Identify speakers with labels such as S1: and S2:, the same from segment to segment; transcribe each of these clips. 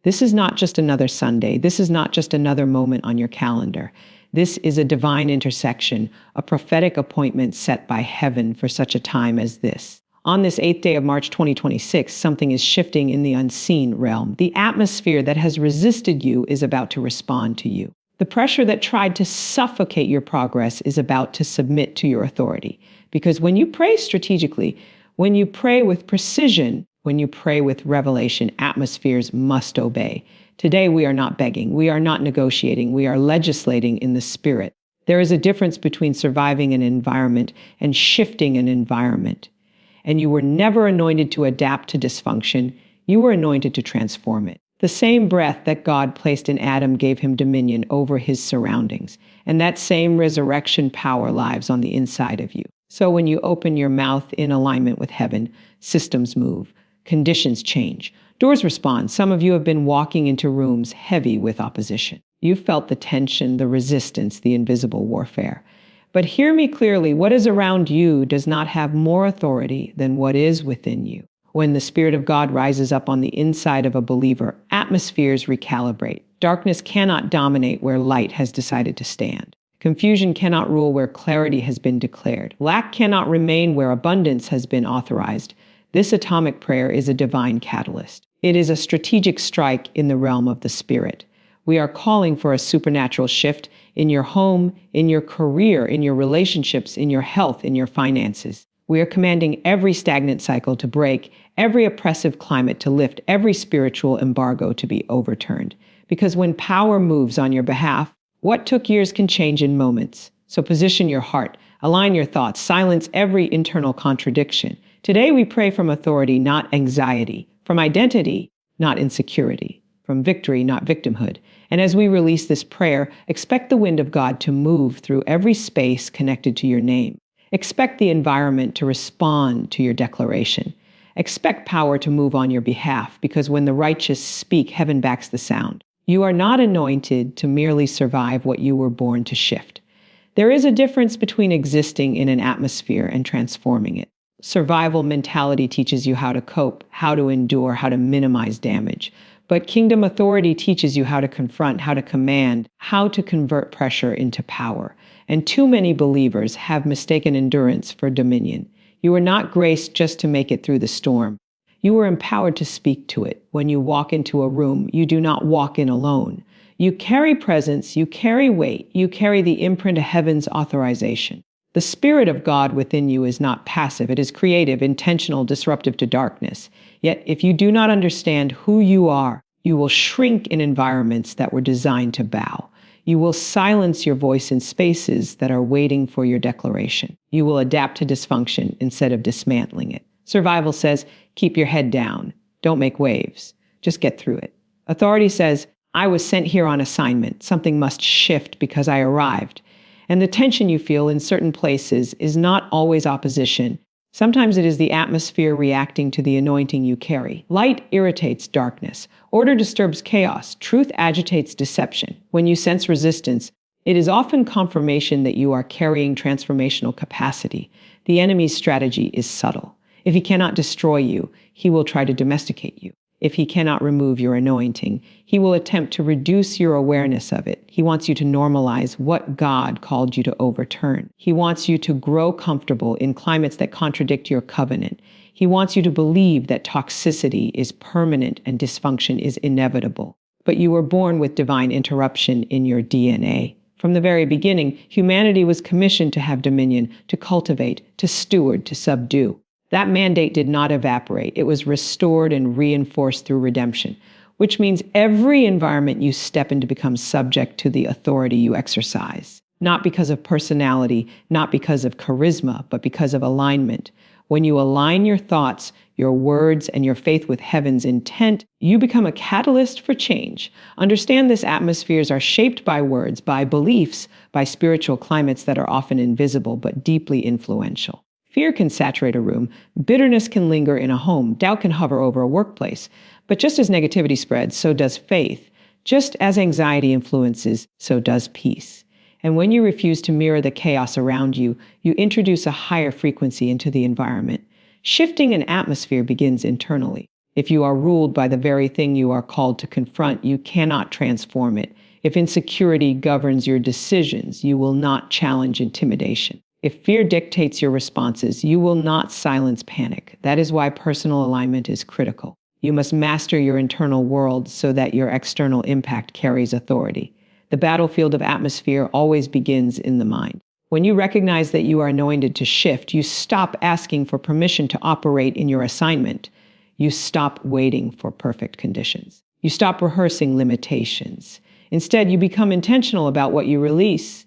S1: This is not just another Sunday. This is not just another moment on your calendar. This is a divine intersection, a prophetic appointment set by heaven for such a time as this. On this 8th day of March 2026, something is shifting in the unseen realm. The atmosphere that has resisted you is about to respond to you. The pressure that tried to suffocate your progress is about to submit to your authority. Because when you pray strategically, when you pray with precision, when you pray with revelation, atmospheres must obey. Today, we are not begging. We are not negotiating. We are legislating in the spirit. There is a difference between surviving an environment and shifting an environment. And you were never anointed to adapt to dysfunction. You were anointed to transform it. The same breath that God placed in Adam gave him dominion over his surroundings. And that same resurrection power lives on the inside of you. So when you open your mouth in alignment with heaven, systems move. Conditions change. Doors respond. Some of you have been walking into rooms heavy with opposition. You've felt the tension, the resistance, the invisible warfare. But hear me clearly, what is around you does not have more authority than what is within you. When the Spirit of God rises up on the inside of a believer, atmospheres recalibrate. Darkness cannot dominate where light has decided to stand. Confusion cannot rule where clarity has been declared. Lack cannot remain where abundance has been authorized. This atomic prayer is a divine catalyst. It is a strategic strike in the realm of the Spirit. We are calling for a supernatural shift in your home, in your career, in your relationships, in your health, in your finances. We are commanding every stagnant cycle to break, every oppressive climate to lift, every spiritual embargo to be overturned. Because when power moves on your behalf, what took years can change in moments. So position your heart, align your thoughts, silence every internal contradiction. Today we pray from authority, not anxiety, from identity, not insecurity, from victory, not victimhood. And as we release this prayer, expect the wind of God to move through every space connected to your name. Expect the environment to respond to your declaration. Expect power to move on your behalf, because when the righteous speak, heaven backs the sound. You are not anointed to merely survive what you were born to shift. There is a difference between existing in an atmosphere and transforming it. Survival mentality teaches you how to cope, how to endure, how to minimize damage. But kingdom authority teaches you how to confront, how to command, how to convert pressure into power. And too many believers have mistaken endurance for dominion. You are not graced just to make it through the storm. You are empowered to speak to it. When you walk into a room, you do not walk in alone. You carry presence, you carry weight, you carry the imprint of heaven's authorization. The Spirit of God within you is not passive. It is creative, intentional, disruptive to darkness. Yet, if you do not understand who you are, you will shrink in environments that were designed to bow. You will silence your voice in spaces that are waiting for your declaration. You will adapt to dysfunction instead of dismantling it. Survival says, keep your head down. Don't make waves. Just get through it. Authority says, I was sent here on assignment. Something must shift because I arrived. And the tension you feel in certain places is not always opposition. Sometimes it is the atmosphere reacting to the anointing you carry. Light irritates darkness. Order disturbs chaos. Truth agitates deception. When you sense resistance, it is often confirmation that you are carrying transformational capacity. The enemy's strategy is subtle. If he cannot destroy you, he will try to domesticate you. If he cannot remove your anointing, he will attempt to reduce your awareness of it. He wants you to normalize what God called you to overturn. He wants you to grow comfortable in climates that contradict your covenant. He wants you to believe that toxicity is permanent and dysfunction is inevitable. But you were born with divine interruption in your DNA. From the very beginning, humanity was commissioned to have dominion, to cultivate, to steward, to subdue. That mandate did not evaporate. It was restored and reinforced through redemption, which means every environment you step into becomes subject to the authority you exercise. Not because of personality, not because of charisma, but because of alignment. When you align your thoughts, your words, and your faith with heaven's intent, you become a catalyst for change. Understand this: atmospheres are shaped by words, by beliefs, by spiritual climates that are often invisible but deeply influential. Fear can saturate a room, bitterness can linger in a home, doubt can hover over a workplace. But just as negativity spreads, so does faith. Just as anxiety influences, so does peace. And when you refuse to mirror the chaos around you, you introduce a higher frequency into the environment. Shifting an atmosphere begins internally. If you are ruled by the very thing you are called to confront, you cannot transform it. If insecurity governs your decisions, you will not challenge intimidation. If fear dictates your responses, you will not silence panic. That is why personal alignment is critical. You must master your internal world so that your external impact carries authority. The battlefield of atmosphere always begins in the mind. When you recognize that you are anointed to shift, you stop asking for permission to operate in your assignment. You stop waiting for perfect conditions. You stop rehearsing limitations. Instead, you become intentional about what you release.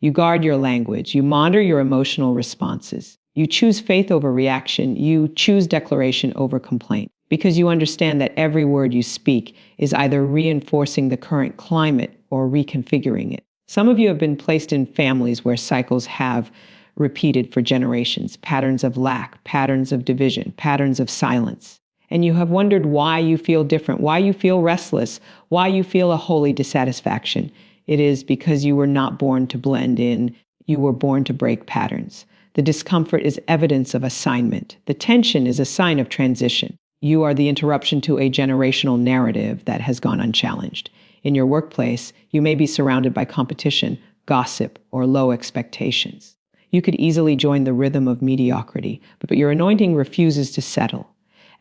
S1: You guard your language. You monitor your emotional responses. You choose faith over reaction. You choose declaration over complaint, because you understand that every word you speak is either reinforcing the current climate or reconfiguring it. Some of you have been placed in families where cycles have repeated for generations, patterns of lack, patterns of division, patterns of silence. And you have wondered why you feel different, why you feel restless, why you feel a holy dissatisfaction. It is because you were not born to blend in. You were born to break patterns. The discomfort is evidence of assignment. The tension is a sign of transition. You are the interruption to a generational narrative that has gone unchallenged. In your workplace, you may be surrounded by competition, gossip, or low expectations. You could easily join the rhythm of mediocrity, but your anointing refuses to settle.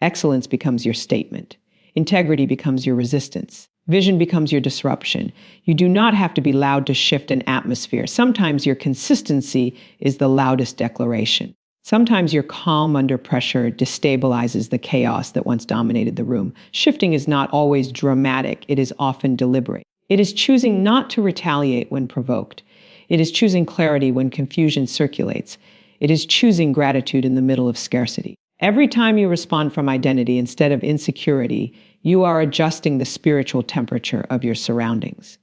S1: Excellence becomes your statement. Integrity becomes your resistance. Vision becomes your disruption. You do not have to be loud to shift an atmosphere. Sometimes your consistency is the loudest declaration. Sometimes your calm under pressure destabilizes the chaos that once dominated the room. Shifting is not always dramatic. It is often deliberate. It is choosing not to retaliate when provoked. It is choosing clarity when confusion circulates. It is choosing gratitude in the middle of scarcity. Every time you respond from identity instead of insecurity, you are adjusting the spiritual temperature of your surroundings.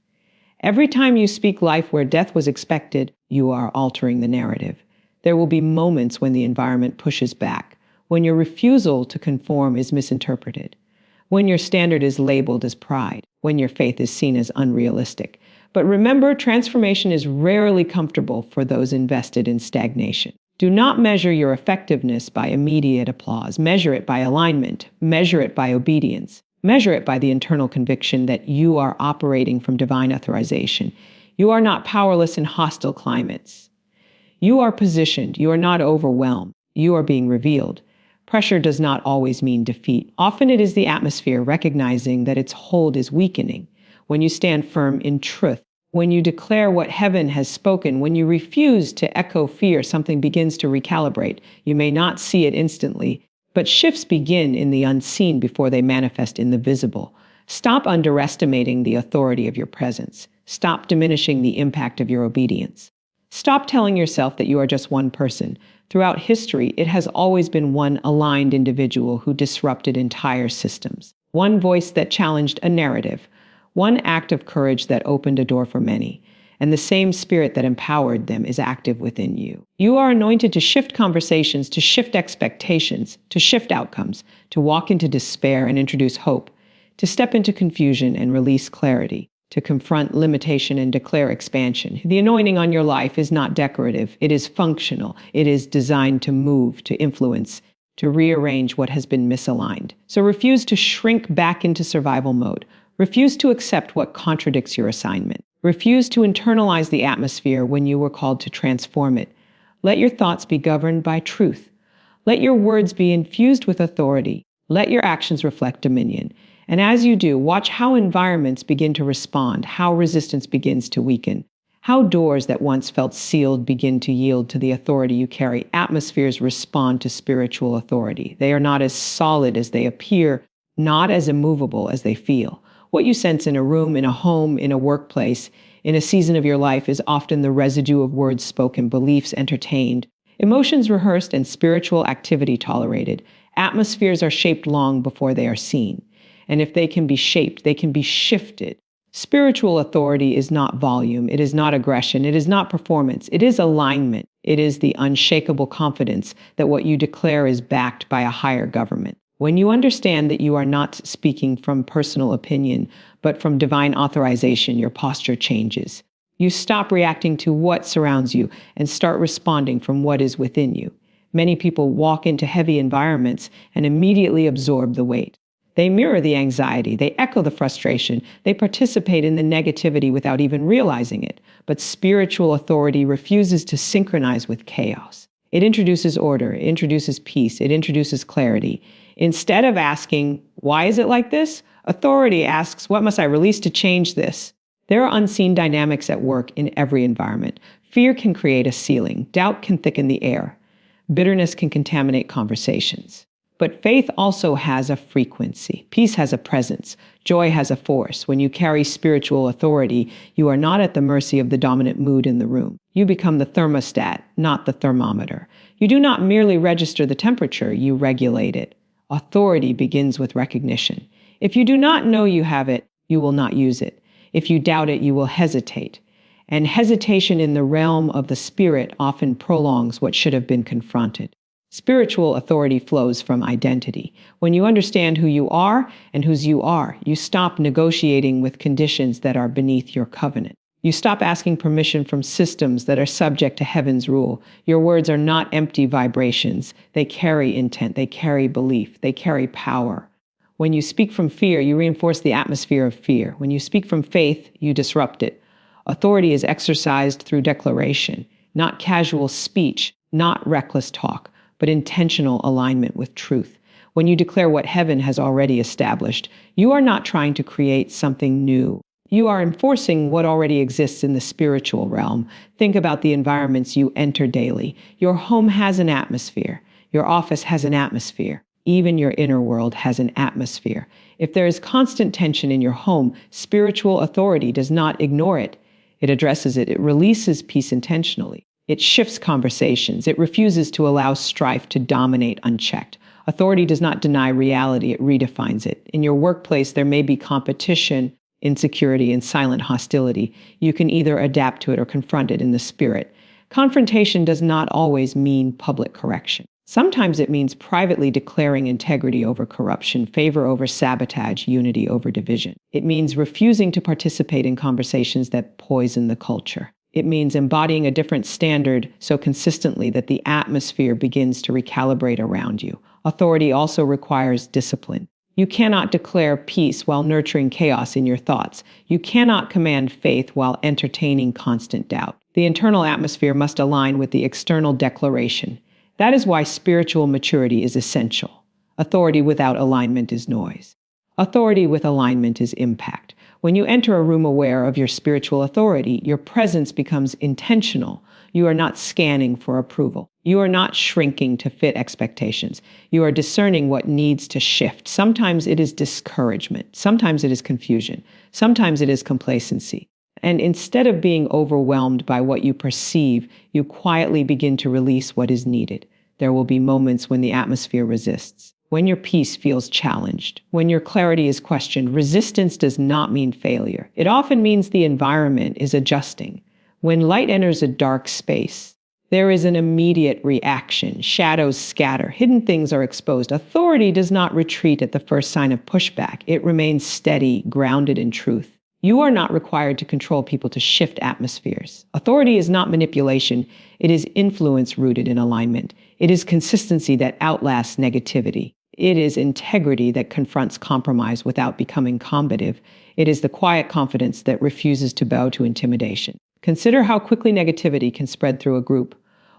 S1: Every time you speak life where death was expected, you are altering the narrative. There will be moments when the environment pushes back, when your refusal to conform is misinterpreted, when your standard is labeled as pride, when your faith is seen as unrealistic. But remember, transformation is rarely comfortable for those invested in stagnation. Do not measure your effectiveness by immediate applause. Measure it by alignment. Measure it by obedience. Measure it by the internal conviction that you are operating from divine authorization. You are not powerless in hostile climates. You are positioned. You are not overwhelmed. You are being revealed. Pressure does not always mean defeat. Often it is the atmosphere recognizing that its hold is weakening. When you stand firm in truth, when you declare what heaven has spoken, when you refuse to echo fear, something begins to recalibrate. You may not see it instantly, but shifts begin in the unseen before they manifest in the visible. Stop underestimating the authority of your presence. Stop diminishing the impact of your obedience. Stop telling yourself that you are just one person. Throughout history, it has always been one aligned individual who disrupted entire systems. One voice that challenged a narrative. One act of courage that opened a door for many. And the same spirit that empowered them is active within you. You are anointed to shift conversations, to shift expectations, to shift outcomes, to walk into despair and introduce hope, to step into confusion and release clarity, to confront limitation and declare expansion. The anointing on your life is not decorative. It is functional. It is designed to move, to influence, to rearrange what has been misaligned. So refuse to shrink back into survival mode. Refuse to accept what contradicts your assignment. Refuse to internalize the atmosphere when you were called to transform it. Let your thoughts be governed by truth. Let your words be infused with authority. Let your actions reflect dominion. And as you do, watch how environments begin to respond, how resistance begins to weaken, how doors that once felt sealed begin to yield to the authority you carry. Atmospheres respond to spiritual authority. They are not as solid as they appear, not as immovable as they feel. What you sense in a room, in a home, in a workplace, in a season of your life is often the residue of words spoken, beliefs entertained, emotions rehearsed, and spiritual activity tolerated. Atmospheres are shaped long before they are seen. And if they can be shaped, they can be shifted. Spiritual authority is not volume. It is not aggression. It is not performance. It is alignment. It is the unshakable confidence that what you declare is backed by a higher government. When you understand that you are not speaking from personal opinion, but from divine authorization, your posture changes. You stop reacting to what surrounds you and start responding from what is within you. Many people walk into heavy environments and immediately absorb the weight. They mirror the anxiety, they echo the frustration, they participate in the negativity without even realizing it. But spiritual authority refuses to synchronize with chaos. It introduces order, it introduces peace, it introduces clarity. Instead of asking, why is it like this? Authority asks, what must I release to change this? There are unseen dynamics at work in every environment. Fear can create a ceiling. Doubt can thicken the air. Bitterness can contaminate conversations. But faith also has a frequency. Peace has a presence. Joy has a force. When you carry spiritual authority, you are not at the mercy of the dominant mood in the room. You become the thermostat, not the thermometer. You do not merely register the temperature, you regulate it. Authority begins with recognition. If you do not know you have it, you will not use it. If you doubt it, you will hesitate. And hesitation in the realm of the spirit often prolongs what should have been confronted. Spiritual authority flows from identity. When you understand who you are and whose you are, you stop negotiating with conditions that are beneath your covenant. You stop asking permission from systems that are subject to heaven's rule. Your words are not empty vibrations. They carry intent, they carry belief, they carry power. When you speak from fear, you reinforce the atmosphere of fear. When you speak from faith, you disrupt it. Authority is exercised through declaration, not casual speech, not reckless talk, but intentional alignment with truth. When you declare what heaven has already established, you are not trying to create something new. You are enforcing what already exists in the spiritual realm. Think about the environments you enter daily. Your home has an atmosphere. Your office has an atmosphere. Even your inner world has an atmosphere. If there is constant tension in your home, spiritual authority does not ignore it. It addresses it. It releases peace intentionally. It shifts conversations. It refuses to allow strife to dominate unchecked. Authority does not deny reality. It redefines it. In your workplace, there may be competition, insecurity, and silent hostility. You can either adapt to it or confront it in the spirit. Confrontation does not always mean public correction. Sometimes it means privately declaring integrity over corruption, favor over sabotage, unity over division. It means refusing to participate in conversations that poison the culture. It means embodying a different standard so consistently that the atmosphere begins to recalibrate around you. Authority also requires discipline. You cannot declare peace while nurturing chaos in your thoughts. You cannot command faith while entertaining constant doubt. The internal atmosphere must align with the external declaration. That is why spiritual maturity is essential. Authority without alignment is noise. Authority with alignment is impact. When you enter a room aware of your spiritual authority, your presence becomes intentional. You are not scanning for approval. You are not shrinking to fit expectations. You are discerning what needs to shift. Sometimes it is discouragement. Sometimes it is confusion. Sometimes it is complacency. And instead of being overwhelmed by what you perceive, you quietly begin to release what is needed. There will be moments when the atmosphere resists, when your peace feels challenged, when your clarity is questioned. Resistance does not mean failure. It often means the environment is adjusting. When light enters a dark space, there is an immediate reaction. Shadows scatter. Hidden things are exposed. Authority does not retreat at the first sign of pushback. It remains steady, grounded in truth. You are not required to control people to shift atmospheres. Authority is not manipulation. It is influence rooted in alignment. It is consistency that outlasts negativity. It is integrity that confronts compromise without becoming combative. It is the quiet confidence that refuses to bow to intimidation. Consider how quickly negativity can spread through a group.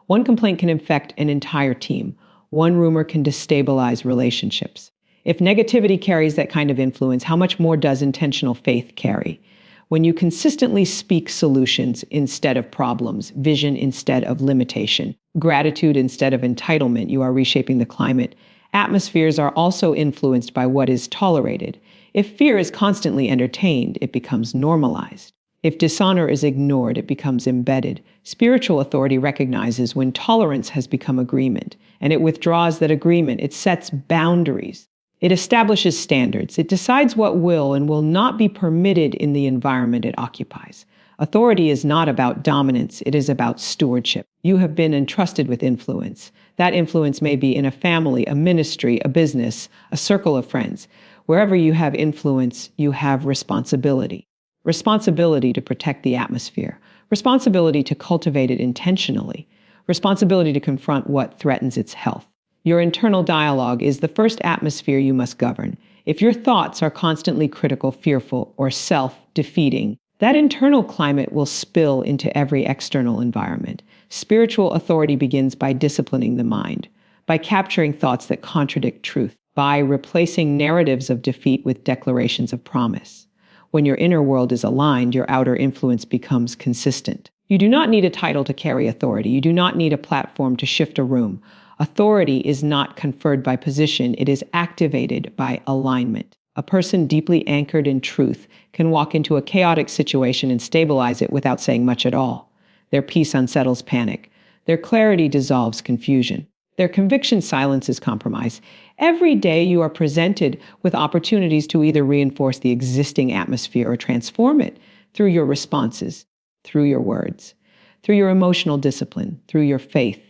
S1: One complaint can infect an entire team. One rumor can destabilize relationships. If negativity carries that kind of influence, how much more does intentional faith carry? When you consistently speak solutions instead of problems, vision instead of limitation, gratitude instead of entitlement, you are reshaping the climate. Atmospheres are also influenced by what is tolerated. If fear is constantly entertained, it becomes normalized. If dishonor is ignored, it becomes embedded. Spiritual authority recognizes when tolerance has become agreement, and it withdraws that agreement. It sets boundaries. It establishes standards. It decides what will and will not be permitted in the environment it occupies. Authority is not about dominance. It is about stewardship. You have been entrusted with influence. That influence may be in a family, a ministry, a business, a circle of friends. Wherever you have influence, you have responsibility. Responsibility to protect the atmosphere. Responsibility to cultivate it intentionally. Responsibility to confront what threatens its health. Your internal dialogue is the first atmosphere you must govern. If your thoughts are constantly critical, fearful, or self-defeating, that internal climate will spill into every external environment. Spiritual authority begins by disciplining the mind, by capturing thoughts that contradict truth, by replacing narratives of defeat with declarations of promise. When your inner world is aligned, your outer influence becomes consistent. You do not need a title to carry authority. You do not need a platform to shift a room. Authority is not conferred by position. It is activated by alignment. A person deeply anchored in truth can walk into a chaotic situation and stabilize it without saying much at all. Their peace unsettles panic. Their clarity dissolves confusion. Their conviction silences compromise. Every day you are presented with opportunities to either reinforce the existing atmosphere or transform it through your responses, through your words, through your emotional discipline, through your faith.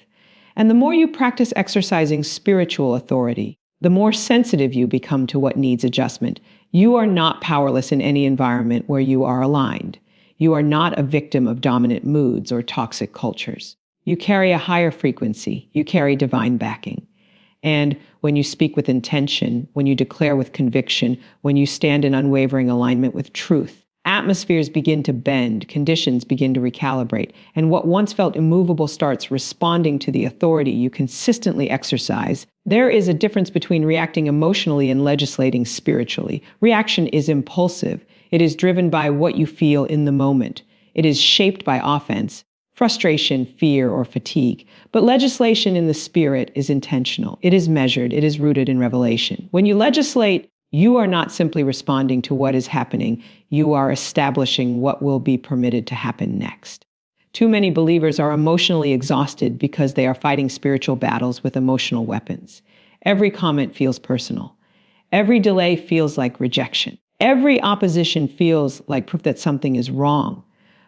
S1: And the more you practice exercising spiritual authority, the more sensitive you become to what needs adjustment. You are not powerless in any environment where you are aligned. You are not a victim of dominant moods or toxic cultures. You carry a higher frequency. You carry divine backing. And when you speak with intention, when you declare with conviction, when you stand in unwavering alignment with truth, atmospheres begin to bend, conditions begin to recalibrate, and what once felt immovable starts responding to the authority you consistently exercise. There is a difference between reacting emotionally and legislating spiritually. Reaction is impulsive. It is driven by what you feel in the moment. It is shaped by offense, frustration, fear, or fatigue. But legislation in the spirit is intentional. It is measured. It is rooted in revelation. When you legislate, you are not simply responding to what is happening. You are establishing what will be permitted to happen next. Too many believers are emotionally exhausted because they are fighting spiritual battles with emotional weapons. Every comment feels personal. Every delay feels like rejection. Every opposition feels like proof that something is wrong.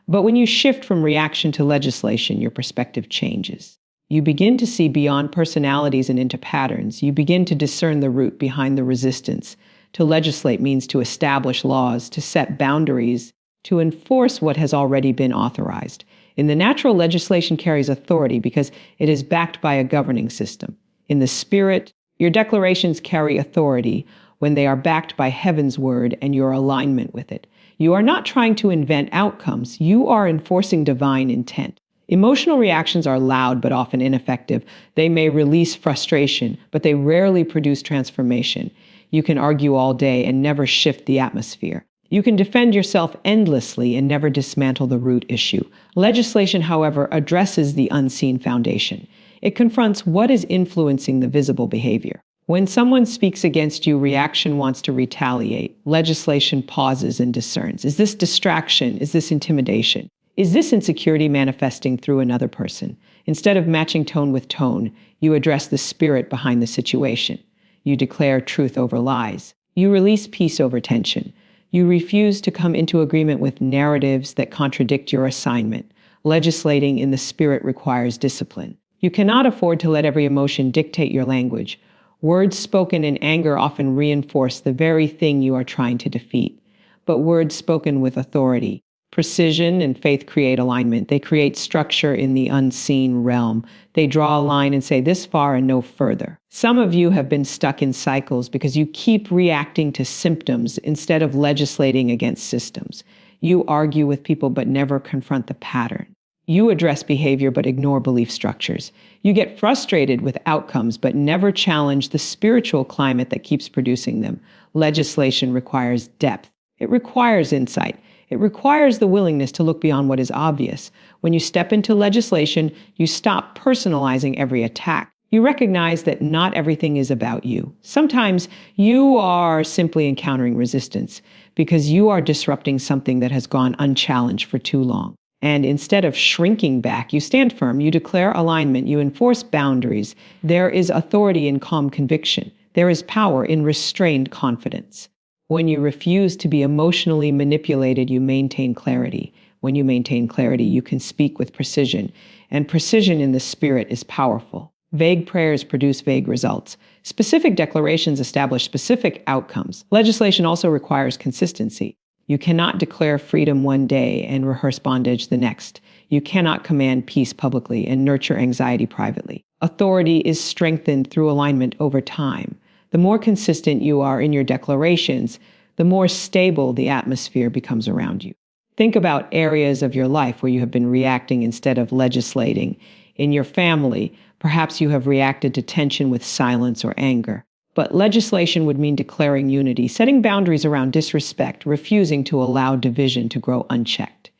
S1: But when you shift from reaction to legislation, your perspective changes. You begin to see beyond personalities and into patterns. You begin to discern the root behind the resistance. To legislate means to establish laws, to set boundaries, to enforce what has already been authorized. In the natural, legislation carries authority because it is backed by a governing system. In the spirit, your declarations carry authority when they are backed by heaven's word and your alignment with it. You are not trying to invent outcomes. You are enforcing divine intent. Emotional reactions are loud but often ineffective. They may release frustration, but they rarely produce transformation. You can argue all day and never shift the atmosphere. You can defend yourself endlessly and never dismantle the root issue. Legislation, however, addresses the unseen foundation. It confronts what is influencing the visible behavior. When someone speaks against you, reaction wants to retaliate. Legislation pauses and discerns. Is this distraction? Is this intimidation? Is this insecurity manifesting through another person? Instead of matching tone with tone, you address the spirit behind the situation. You declare truth over lies. You release peace over tension. You refuse to come into agreement with narratives that contradict your assignment. Legislating in the spirit requires discipline. You cannot afford to let every emotion dictate your language. Words spoken in anger often reinforce the very thing you are trying to defeat. But words spoken with authority, precision, and faith create alignment. They create structure in the unseen realm. They draw a line and say this far and no further. Some of you have been stuck in cycles because you keep reacting to symptoms instead of legislating against systems. You argue with people but never confront the pattern. You address behavior but ignore belief structures. You get frustrated with outcomes but never challenge the spiritual climate that keeps producing them. Legislation requires depth. It requires insight. It requires the willingness to look beyond what is obvious. When you step into legislation, you stop personalizing every attack. You recognize that not everything is about you. Sometimes you are simply encountering resistance because you are disrupting something that has gone unchallenged for too long. And instead of shrinking back, you stand firm, you declare alignment, you enforce boundaries. There is authority in calm conviction. There is power in restrained confidence. When you refuse to be emotionally manipulated, you maintain clarity. When you maintain clarity, you can speak with precision. And precision in the spirit is powerful. Vague prayers produce vague results. Specific declarations establish specific outcomes. Legislation also requires consistency. You cannot declare freedom one day and rehearse bondage the next. You cannot command peace publicly and nurture anxiety privately. Authority is strengthened through alignment over time. The more consistent you are in your declarations, the more stable the atmosphere becomes around you. Think about areas of your life where you have been reacting instead of legislating. In your family, perhaps you have reacted to tension with silence or anger. But legislation would mean declaring unity, setting boundaries around disrespect, refusing to allow division to grow unchecked.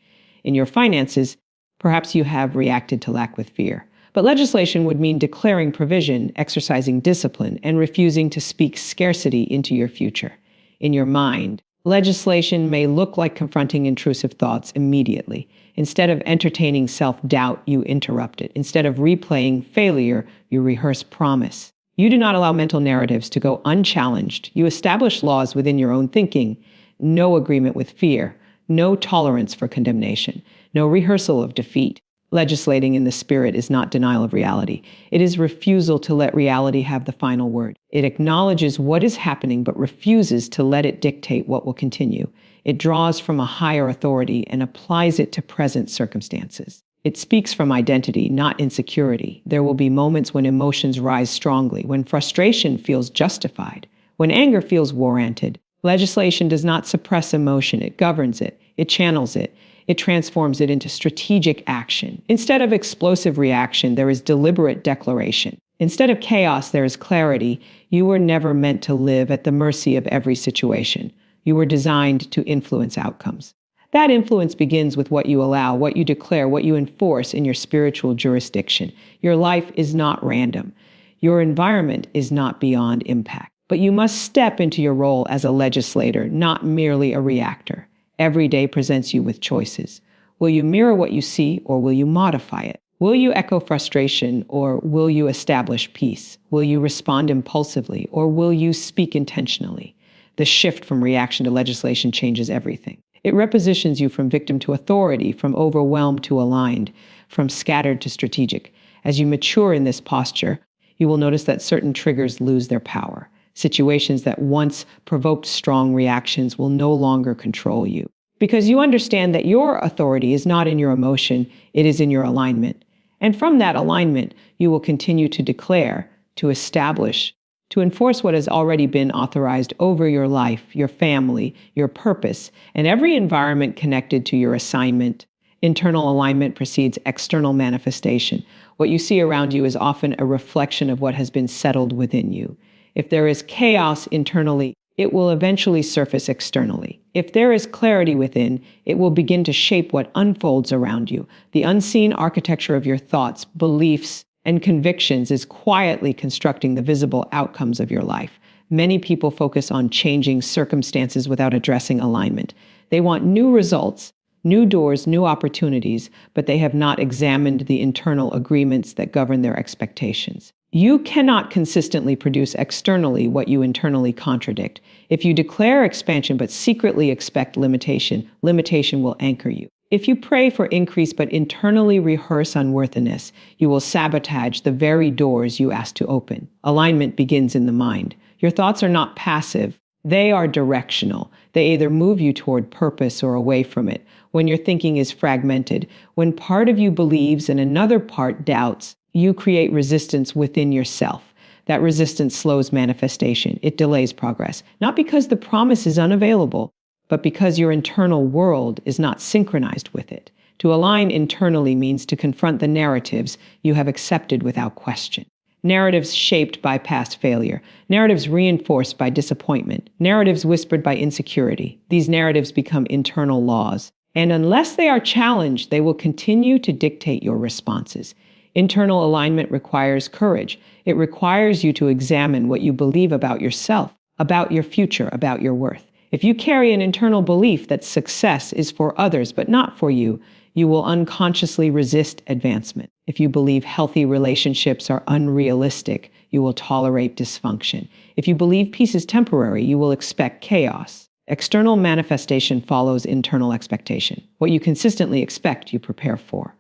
S1: In your finances, perhaps you have reacted to lack with fear. But legislation would mean declaring provision, exercising discipline, and refusing to speak scarcity into your future. In your mind, legislation may look like confronting intrusive thoughts immediately. Instead of entertaining self-doubt, you interrupt it. Instead of replaying failure, you rehearse promise. You do not allow mental narratives to go unchallenged. You establish laws within your own thinking. No agreement with fear. No tolerance for condemnation. No rehearsal of defeat. Legislating in the spirit is not denial of reality. It is refusal to let reality have the final word. It acknowledges what is happening but refuses to let it dictate what will continue. It draws from a higher authority and applies it to present circumstances. It speaks from identity, not insecurity. There will be moments when emotions rise strongly, when frustration feels justified, when anger feels warranted. Legislation does not suppress emotion. It governs it. It channels it. It transforms it into strategic action. Instead of explosive reaction, there is deliberate declaration. Instead of chaos, there is clarity. You were never meant to live at the mercy of every situation. You were designed to influence outcomes. That influence begins with what you allow, what you declare, what you enforce in your spiritual jurisdiction. Your life is not random. Your environment is not beyond impact. But you must step into your role as a legislator, not merely a reactor. Every day presents you with choices. Will you mirror what you see, or will you modify it? Will you echo frustration, or will you establish peace? Will you respond impulsively, or will you speak intentionally? The shift from reaction to legislation changes everything. It repositions you from victim to authority, from overwhelmed to aligned, from scattered to strategic. As you mature in this posture, you will notice that certain triggers lose their power. Situations that once provoked strong reactions will no longer control you. Because you understand that your authority is not in your emotion, it is in your alignment. And from that alignment, you will continue to declare, to establish, to enforce what has already been authorized over your life, your family, your purpose, and every environment connected to your assignment. Internal alignment precedes external manifestation. What you see around you is often a reflection of what has been settled within you. If there is chaos internally, it will eventually surface externally. If there is clarity within, it will begin to shape what unfolds around you. The unseen architecture of your thoughts, beliefs, and convictions is quietly constructing the visible outcomes of your life. Many people focus on changing circumstances without addressing alignment. They want new results, new doors, new opportunities, but they have not examined the internal agreements that govern their expectations. You cannot consistently produce externally what you internally contradict. If you declare expansion but secretly expect limitation, limitation will anchor you. If you pray for increase but internally rehearse unworthiness, you will sabotage the very doors you ask to open. Alignment begins in the mind. Your thoughts are not passive. They are directional. They either move you toward purpose or away from it. When your thinking is fragmented, when part of you believes and another part doubts, you create resistance within yourself. That resistance slows manifestation. It delays progress. Not because the promise is unavailable, but because your internal world is not synchronized with it. To align internally means to confront the narratives you have accepted without question. Narratives shaped by past failure, narratives reinforced by disappointment, narratives whispered by insecurity. These narratives become internal laws, and unless they are challenged, they will continue to dictate your responses. Internal alignment requires courage. It requires you to examine what you believe about yourself, about your future, about your worth. If you carry an internal belief that success is for others but not for you, you will unconsciously resist advancement. If you believe healthy relationships are unrealistic, you will tolerate dysfunction. If you believe peace is temporary, you will expect chaos. External manifestation follows internal expectation. What you consistently expect, you prepare for.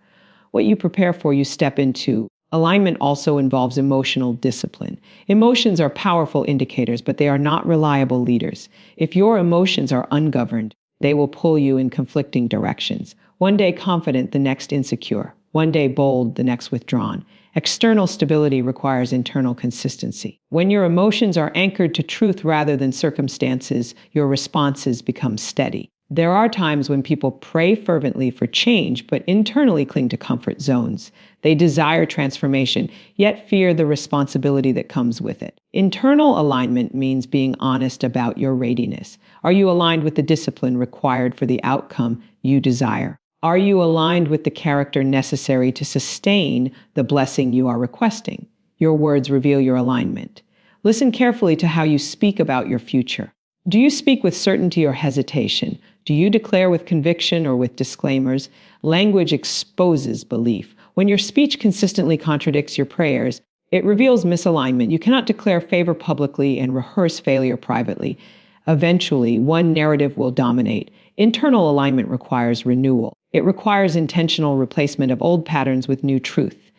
S1: What you prepare for, you step into. Alignment also involves emotional discipline. Emotions are powerful indicators, but they are not reliable leaders. If your emotions are ungoverned, they will pull you in conflicting directions. One day confident, the next insecure. One day bold, the next withdrawn. External stability requires internal consistency. When your emotions are anchored to truth rather than circumstances, your responses become steady. There are times when people pray fervently for change, but internally cling to comfort zones. They desire transformation, yet fear the responsibility that comes with it. Internal alignment means being honest about your readiness. Are you aligned with the discipline required for the outcome you desire? Are you aligned with the character necessary to sustain the blessing you are requesting? Your words reveal your alignment. Listen carefully to how you speak about your future. Do you speak with certainty or hesitation? Do you declare with conviction or with disclaimers? Language exposes belief. When your speech consistently contradicts your prayers, it reveals misalignment. You cannot declare favor publicly and rehearse failure privately. Eventually, one narrative will dominate. Internal alignment requires renewal. It requires intentional replacement of old patterns with new truth.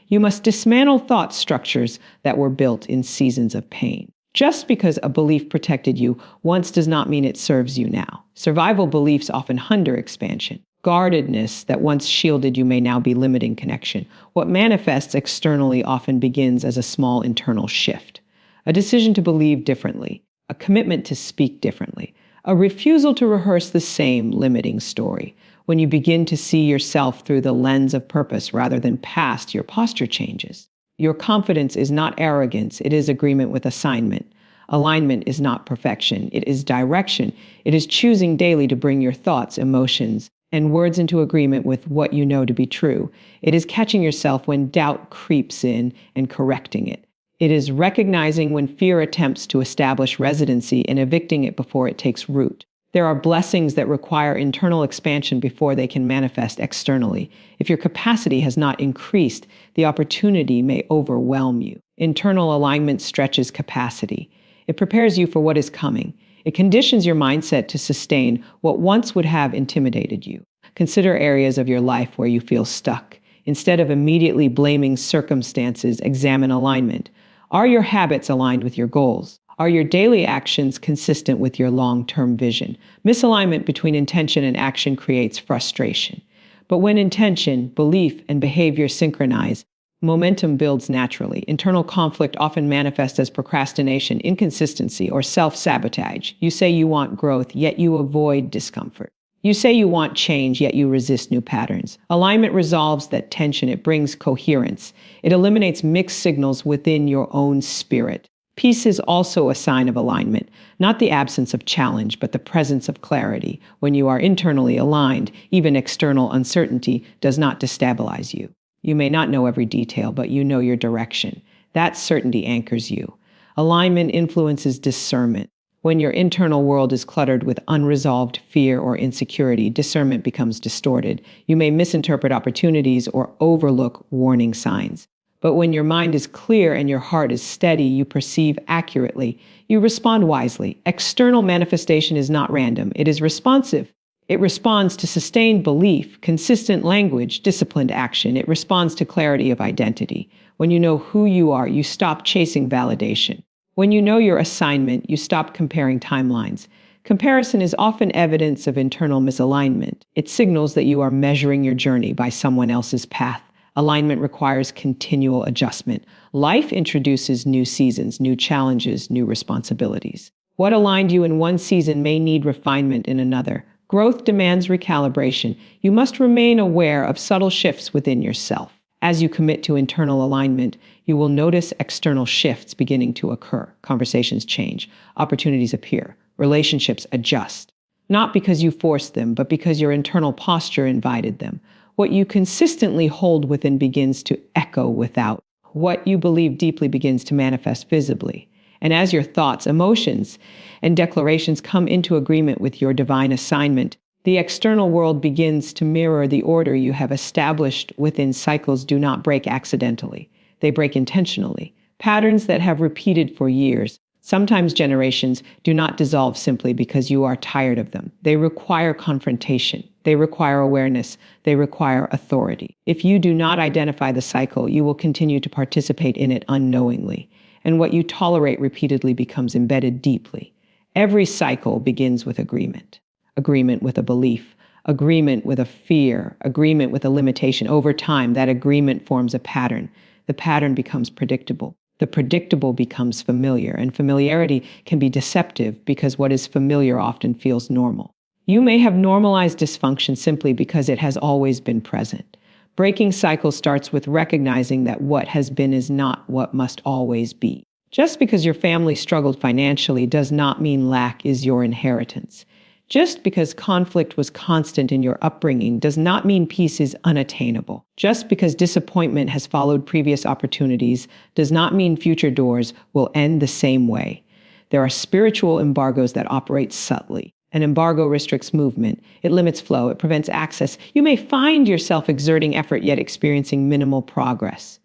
S1: You must dismantle thought structures that were built in seasons of pain. Just because a belief protected you once does not mean it serves you now. Survival beliefs often hinder expansion. Guardedness that once shielded you may now be limiting connection. What manifests externally often begins as a small internal shift. A decision to believe differently. A commitment to speak differently. A refusal to rehearse the same limiting story. When you begin to see yourself through the lens of purpose rather than past, your posture changes. Your confidence is not arrogance, it is agreement with assignment. Alignment is not perfection, it is direction. It is choosing daily to bring your thoughts, emotions, and words into agreement with what you know to be true. It is catching yourself when doubt creeps in and correcting it. It is recognizing when fear attempts to establish residency and evicting it before it takes root. There are blessings that require internal expansion before they can manifest externally. If your capacity has not increased, the opportunity may overwhelm you. Internal alignment stretches capacity. It prepares you for what is coming. It conditions your mindset to sustain what once would have intimidated you. Consider areas of your life where you feel stuck. Instead of immediately blaming circumstances, examine alignment. Are your habits aligned with your goals? Are your daily actions consistent with your long-term vision? Misalignment between intention and action creates frustration. But when intention, belief, and behavior synchronize, momentum builds naturally. Internal conflict often manifests as procrastination, inconsistency, or self-sabotage. You say you want growth, yet you avoid discomfort. You say you want change, yet you resist new patterns. Alignment resolves that tension. It brings coherence. It eliminates mixed signals within your own spirit. Peace is also a sign of alignment, not the absence of challenge, but the presence of clarity. When you are internally aligned, even external uncertainty does not destabilize you. You may not know every detail, but you know your direction. That certainty anchors you. Alignment influences discernment. When your internal world is cluttered with unresolved fear or insecurity, discernment becomes distorted. You may misinterpret opportunities or overlook warning signs. But when your mind is clear and your heart is steady, you perceive accurately. You respond wisely. External manifestation is not random. It is responsive. It responds to sustained belief, consistent language, disciplined action. It responds to clarity of identity. When you know who you are, you stop chasing validation. When you know your assignment, you stop comparing timelines. Comparison is often evidence of internal misalignment. It signals that you are measuring your journey by someone else's path. Alignment requires continual adjustment. Life introduces new seasons, new challenges, new responsibilities. What aligned you in one season may need refinement in another. Growth demands recalibration. You must remain aware of subtle shifts within yourself. As you commit to internal alignment, you will notice external shifts beginning to occur. Conversations change. Opportunities appear. Relationships adjust. Not because you forced them, but because your internal posture invited them. What you consistently hold within begins to echo without. What you believe deeply begins to manifest visibly. And as your thoughts, emotions, and declarations come into agreement with your divine assignment, the external world begins to mirror the order you have established within. Cycles do not break accidentally. They break intentionally. Patterns that have repeated for years, sometimes generations, do not dissolve simply because you are tired of them. They require confrontation. They require awareness. They require authority. If you do not identify the cycle, you will continue to participate in it unknowingly. And what you tolerate repeatedly becomes embedded deeply. Every cycle begins with agreement. Agreement with a belief, agreement with a fear, agreement with a limitation. Over time, that agreement forms a pattern. the pattern becomes predictable. The predictable becomes familiar, and familiarity can be deceptive because what is familiar often feels normal. You may have normalized dysfunction simply because it has always been present. Breaking cycles starts with recognizing that what has been is not what must always be. Just because your family struggled financially does not mean lack is your inheritance. Just because conflict was constant in your upbringing does not mean peace is unattainable. Just because disappointment has followed previous opportunities does not mean future doors will end the same way. There are spiritual embargoes that operate subtly. An embargo restricts movement. It limits flow. It prevents access. You may find yourself exerting effort yet experiencing minimal progress.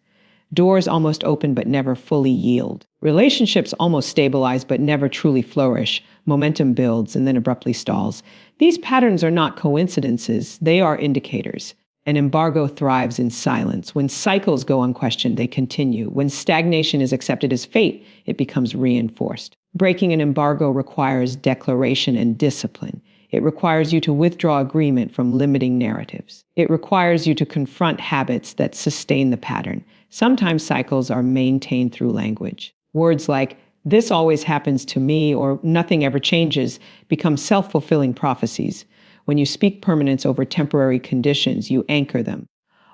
S1: Doors almost open but never fully yield. Relationships almost stabilize but never truly flourish. Momentum builds and then abruptly stalls. These patterns are not coincidences. They are indicators. An embargo thrives in silence. When cycles go unquestioned, they continue. When stagnation is accepted as fate, it becomes reinforced. Breaking an embargo requires declaration and discipline. It requires you to withdraw agreement from limiting narratives. It requires you to confront habits that sustain the pattern. Sometimes cycles are maintained through language. Words like, "this always happens to me," or "nothing ever changes," become self-fulfilling prophecies. When you speak permanence over temporary conditions, you anchor them.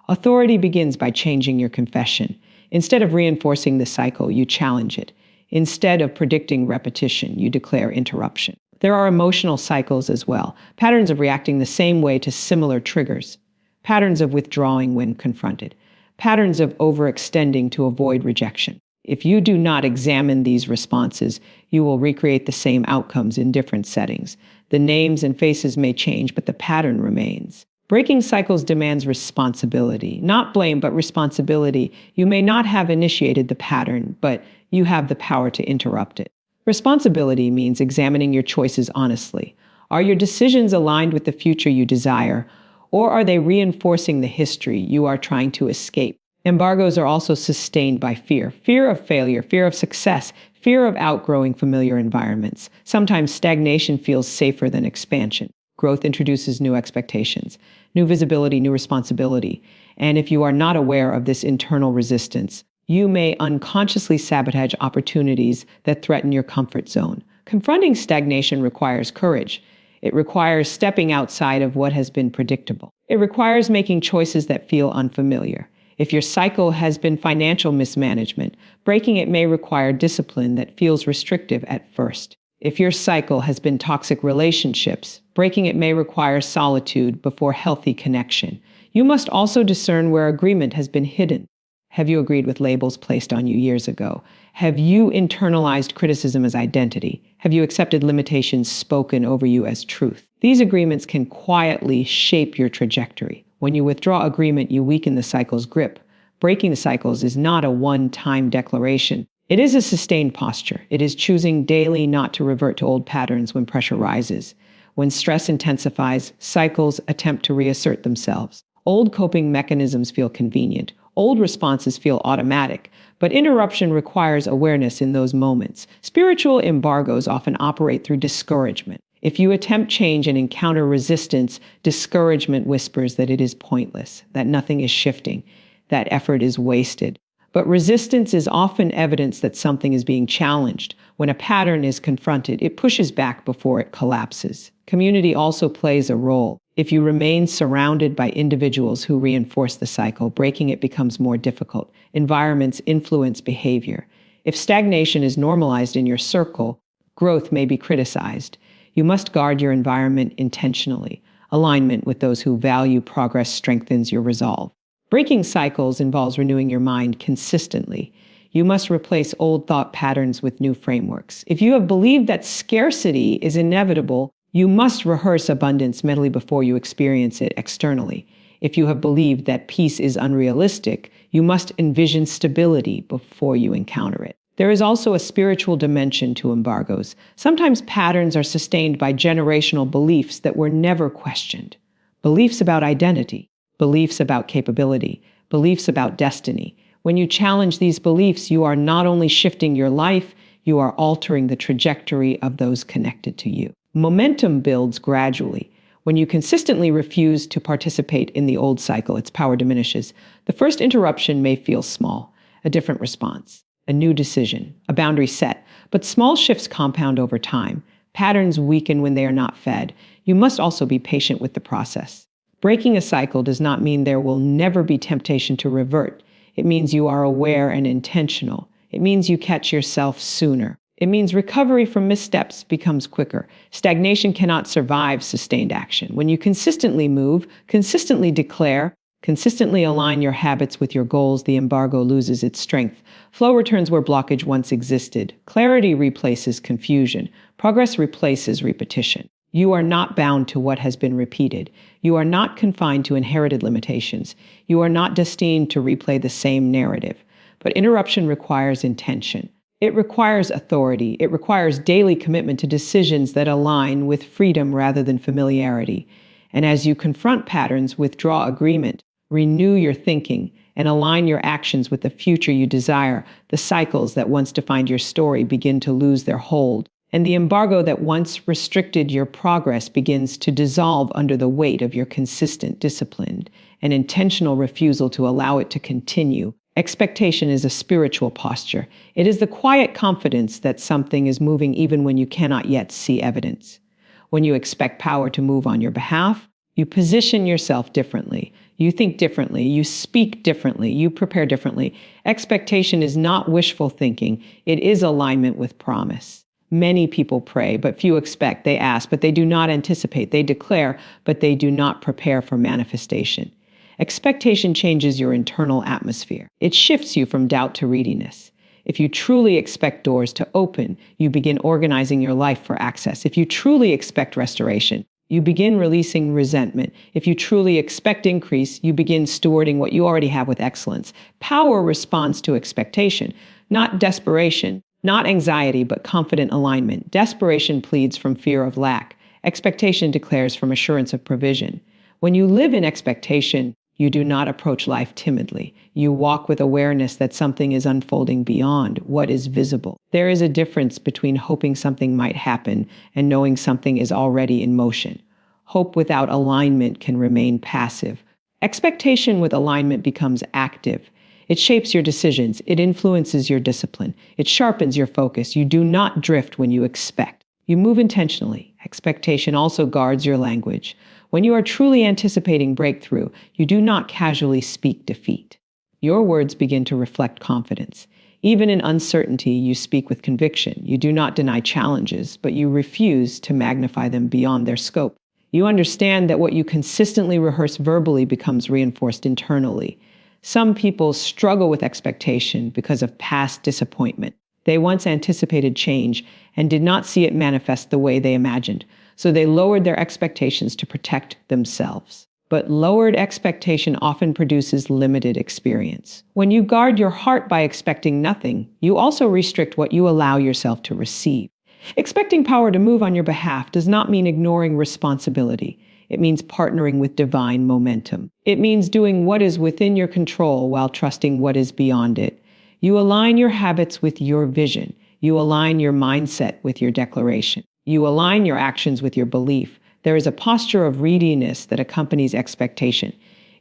S1: Authority begins by changing your confession. Instead of reinforcing the cycle, you challenge it. Instead of predicting repetition, you declare interruption. There are emotional cycles as well, patterns of reacting the same way to similar triggers, patterns of withdrawing when confronted, patterns of overextending to avoid rejection. If you do not examine these responses, you will recreate the same outcomes in different settings. The names and faces may change, but the pattern remains. Breaking cycles demands responsibility, not blame, but responsibility. You may not have initiated the pattern, but you have the power to interrupt it. Responsibility means examining your choices honestly. Are your decisions aligned with the future you desire, or are they reinforcing the history you are trying to escape? Embargoes are also sustained by fear. Fear of failure, fear of success, fear of outgrowing familiar environments. Sometimes stagnation feels safer than expansion. Growth introduces new expectations, new visibility, new responsibility. And if you are not aware of this internal resistance, you may unconsciously sabotage opportunities that threaten your comfort zone. Confronting stagnation requires courage. It requires stepping outside of what has been predictable. It requires making choices that feel unfamiliar. If your cycle has been financial mismanagement, breaking it may require discipline that feels restrictive at first. If your cycle has been toxic relationships, breaking it may require solitude before healthy connection. You must also discern where agreement has been hidden. Have you agreed with labels placed on you years ago? Have you internalized criticism as identity? Have you accepted limitations spoken over you as truth? These agreements can quietly shape your trajectory. When you withdraw agreement, you weaken the cycle's grip. Breaking the cycles is not a one-time declaration. It is a sustained posture. It is choosing daily not to revert to old patterns when pressure rises. When stress intensifies, cycles attempt to reassert themselves. Old coping mechanisms feel convenient. Old responses feel automatic, but interruption requires awareness in those moments. Spiritual embargoes often operate through discouragement. If you attempt change and encounter resistance, discouragement whispers that it is pointless, that nothing is shifting, that effort is wasted. But resistance is often evidence that something is being challenged. When a pattern is confronted, it pushes back before it collapses. Community also plays a role. If you remain surrounded by individuals who reinforce the cycle, breaking it becomes more difficult. Environments influence behavior. If stagnation is normalized in your circle, growth may be criticized. You must guard your environment intentionally. Alignment with those who value progress strengthens your resolve. Breaking cycles involves renewing your mind consistently. You must replace old thought patterns with new frameworks. If you have believed that scarcity is inevitable, you must rehearse abundance mentally before you experience it externally. If you have believed that peace is unrealistic, you must envision stability before you encounter it. There is also a spiritual dimension to embargoes. Sometimes patterns are sustained by generational beliefs that were never questioned. Beliefs about identity, beliefs about capability, beliefs about destiny. When you challenge these beliefs, you are not only shifting your life, you are altering the trajectory of those connected to you. Momentum builds gradually. When you consistently refuse to participate in the old cycle, its power diminishes. The first interruption may feel small. a different response, a new decision, a boundary set. But small shifts compound over time. Patterns weaken when they are not fed. You must also be patient with the process. Breaking a cycle does not mean there will never be temptation to revert. It means you are aware and intentional. It means you catch yourself sooner. It means recovery from missteps becomes quicker. Stagnation cannot survive sustained action. When you consistently move, consistently declare, consistently align your habits with your goals, the embargo loses its strength. Flow returns where blockage once existed. Clarity replaces confusion. Progress replaces repetition. You are not bound to what has been repeated. You are not confined to inherited limitations. You are not destined to replay the same narrative. But interruption requires intention. It requires authority. It requires daily commitment to decisions that align with freedom rather than familiarity. And as you confront patterns, withdraw agreement, renew your thinking, and align your actions with the future you desire, the cycles that once defined your story begin to lose their hold. And the embargo that once restricted your progress begins to dissolve under the weight of your consistent, disciplined, and intentional refusal to allow it to continue. Expectation is a spiritual posture. It is the quiet confidence that something is moving even when you cannot yet see evidence. When you expect power to move on your behalf, you position yourself differently. You think differently. You speak differently. You prepare differently. Expectation is not wishful thinking. It is alignment with promise. Many people pray, but few expect. They ask, but they do not anticipate. They declare, but they do not prepare for manifestation. Expectation changes your internal atmosphere. It shifts you from doubt to readiness. If you truly expect doors to open, you begin organizing your life for access. If you truly expect restoration, you begin releasing resentment. If you truly expect increase, you begin stewarding what you already have with excellence. Power responds to expectation, not desperation. Not anxiety, but confident alignment. Desperation pleads from fear of lack. Expectation declares from assurance of provision. When you live in expectation, you do not approach life timidly. You walk with awareness that something is unfolding beyond what is visible. There is a difference between hoping something might happen and knowing something is already in motion. Hope without alignment can remain passive. Expectation with alignment becomes active. It shapes your decisions. It influences your discipline. It sharpens your focus. You do not drift when you expect. You move intentionally. Expectation also guards your language. When you are truly anticipating breakthrough, you do not casually speak defeat. Your words begin to reflect confidence. Even in uncertainty, you speak with conviction. You do not deny challenges, but you refuse to magnify them beyond their scope. You understand that what you consistently rehearse verbally becomes reinforced internally. Some people struggle with expectation because of past disappointment. They once anticipated change and did not see it manifest the way they imagined, so they lowered their expectations to protect themselves. But lowered expectation often produces limited experience. When you guard your heart by expecting nothing, you also restrict what you allow yourself to receive. Expecting power to move on your behalf does not mean ignoring responsibility. It means partnering with divine momentum. It means doing what is within your control while trusting what is beyond it. You align your habits with your vision. You align your mindset with your declaration. You align your actions with your belief. There is a posture of readiness that accompanies expectation.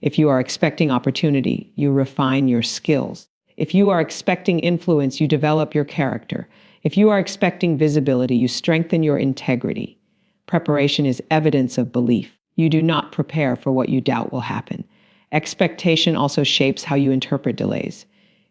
S1: If you are expecting opportunity, you refine your skills. If you are expecting influence, you develop your character. If you are expecting visibility, you strengthen your integrity. Preparation is evidence of belief. You do not prepare for what you doubt will happen. Expectation also shapes how you interpret delays.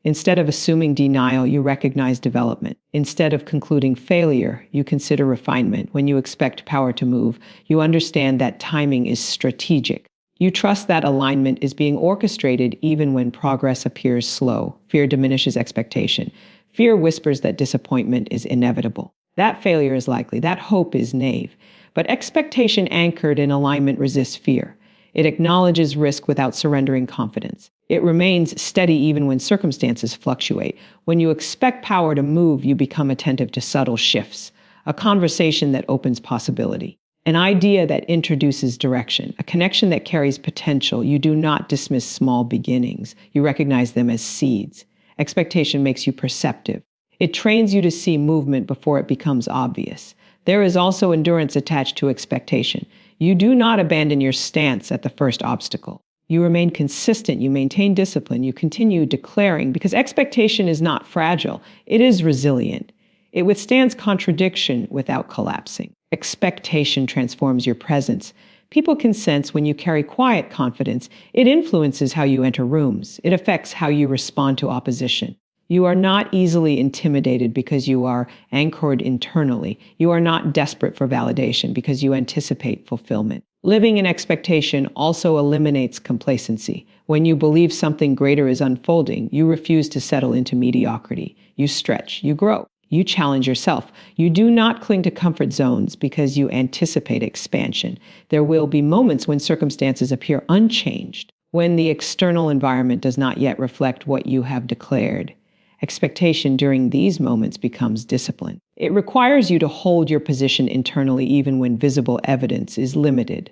S1: Instead of assuming denial, you recognize development. Instead of concluding failure, you consider refinement. When you expect power to move, you understand that timing is strategic. You trust that alignment is being orchestrated even when progress appears slow. Fear diminishes expectation. Fear whispers that disappointment is inevitable. That failure is likely. That hope is naive. But expectation anchored in alignment resists fear. It acknowledges risk without surrendering confidence. It remains steady even when circumstances fluctuate. When you expect power to move, you become attentive to subtle shifts, a conversation that opens possibility, an idea that introduces direction, a connection that carries potential. You do not dismiss small beginnings. You recognize them as seeds. Expectation makes you perceptive. It trains you to see movement before it becomes obvious. There is also endurance attached to expectation. You do not abandon your stance at the first obstacle. You remain consistent, you maintain discipline, you continue declaring, because expectation is not fragile, it is resilient. It withstands contradiction without collapsing. Expectation transforms your presence. People can sense when you carry quiet confidence. It influences how you enter rooms. It affects how you respond to opposition. You are not easily intimidated because you are anchored internally. You are not desperate for validation because you anticipate fulfillment. Living in expectation also eliminates complacency. When you believe something greater is unfolding, you refuse to settle into mediocrity. You stretch, you grow, you challenge yourself. You do not cling to comfort zones because you anticipate expansion. There will be moments when circumstances appear unchanged, when the external environment does not yet reflect what you have declared. Expectation during these moments becomes discipline. It requires you to hold your position internally even when visible evidence is limited.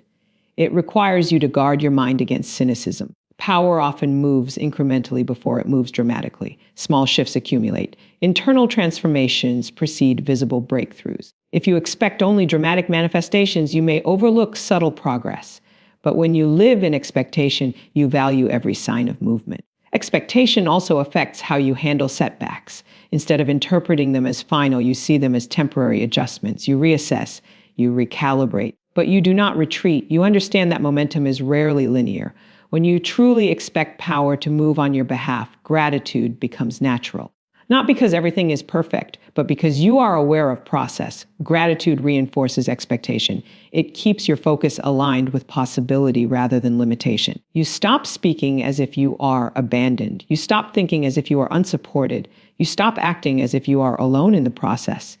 S1: It requires you to guard your mind against cynicism. Power often moves incrementally before it moves dramatically. Small shifts accumulate. Internal transformations precede visible breakthroughs. If you expect only dramatic manifestations, you may overlook subtle progress. But when you live in expectation, you value every sign of movement. Expectation also affects how you handle setbacks. Instead of interpreting them as final, you see them as temporary adjustments. You reassess, you recalibrate, but you do not retreat. You understand that momentum is rarely linear. When you truly expect power to move on your behalf, gratitude becomes natural. Not because everything is perfect, but because you are aware of process. Gratitude reinforces expectation. It keeps your focus aligned with possibility rather than limitation. You stop speaking as if you are abandoned. You stop thinking as if you are unsupported. You stop acting as if you are alone in the process.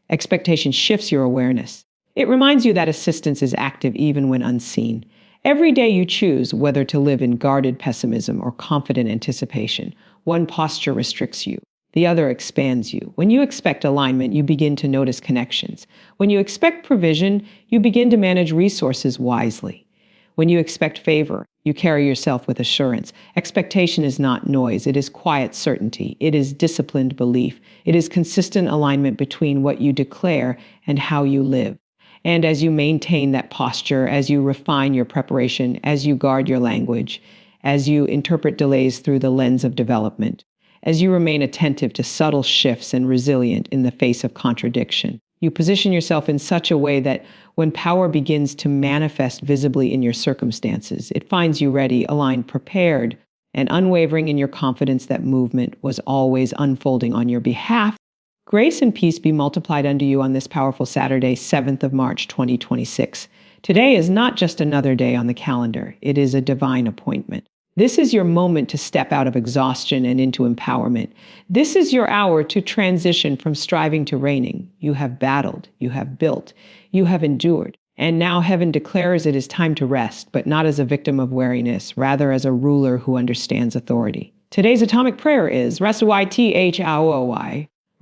S1: Expectation shifts your awareness. It reminds you that assistance is active even when unseen. Every day you choose whether to live in guarded pessimism or confident anticipation. One posture restricts you. The other expands you. When you expect alignment, you begin to notice connections. When you expect provision, you begin to manage resources wisely. When you expect favor, you carry yourself with assurance. Expectation is not noise. It is quiet certainty. It is disciplined belief. It is consistent alignment between what you declare and how you live. And as you maintain that posture, as you refine your preparation, as you guard your language, as you interpret delays through the lens of development, as you remain attentive to subtle shifts and resilient in the face of contradiction, you position yourself in such a way that when power begins to manifest visibly in your circumstances, it finds you ready, aligned, prepared, and unwavering in your confidence that movement was always unfolding on your behalf. Grace and peace be multiplied unto you on this powerful Saturday, 7th of March, 2026. Today is not just another day on the calendar. It is a divine appointment. This is your moment to step out of exhaustion and into empowerment. This is your hour to transition from striving to reigning. You have battled, you have built, you have endured. And now heaven declares it is time to rest, but not as a victim of weariness, rather as a ruler who understands authority. Today's atomic prayer is Restoy,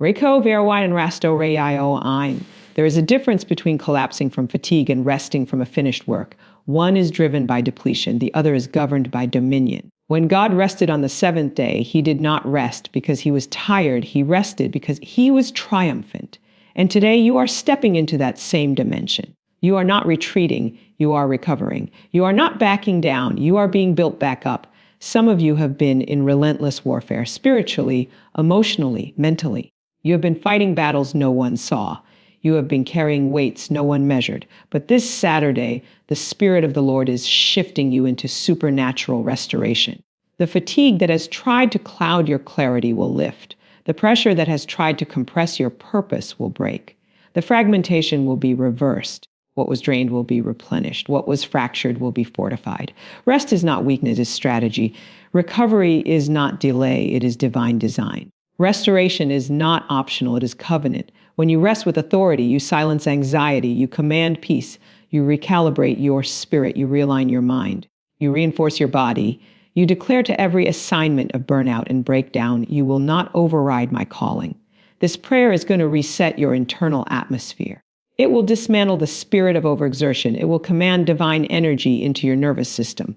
S1: Reko Verwine and Rasto Reio Ein. There is a difference between collapsing from fatigue and resting from a finished work. One is driven by depletion, the other is governed by dominion. When God rested on the seventh day, he did not rest because he was tired. He rested because he was triumphant. And today you are stepping into that same dimension. You are not retreating, you are recovering. You are not backing down, you are being built back up. Some of you have been in relentless warfare, spiritually, emotionally, mentally. You have been fighting battles no one saw. You have been carrying weights no one measured. But this Saturday, the Spirit of the Lord is shifting you into supernatural restoration. The fatigue that has tried to cloud your clarity will lift. The pressure that has tried to compress your purpose will break. The fragmentation will be reversed. What was drained will be replenished. What was fractured will be fortified. Rest is not weakness, it is strategy. Recovery is not delay, it is divine design. Restoration is not optional, it is covenant. When you rest with authority, you silence anxiety, you command peace, you recalibrate your spirit, you realign your mind, you reinforce your body, you declare to every assignment of burnout and breakdown, you will not override my calling. This prayer is going to reset your internal atmosphere. It will dismantle the spirit of overexertion. It will command divine energy into your nervous system.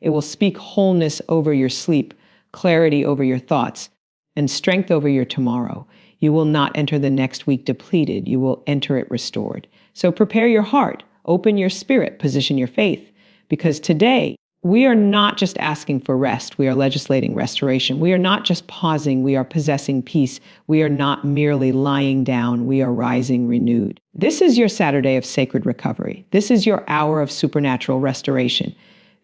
S1: It will speak wholeness over your sleep, clarity over your thoughts, and strength over your tomorrow. You will not enter the next week depleted. You will enter it restored. So prepare your heart, open your spirit, position your faith, because today We are not just asking for rest, we are legislating restoration. We are not just pausing, we are possessing peace. We are not merely lying down, we are rising renewed. This is your Saturday of sacred recovery. This is your hour of supernatural restoration.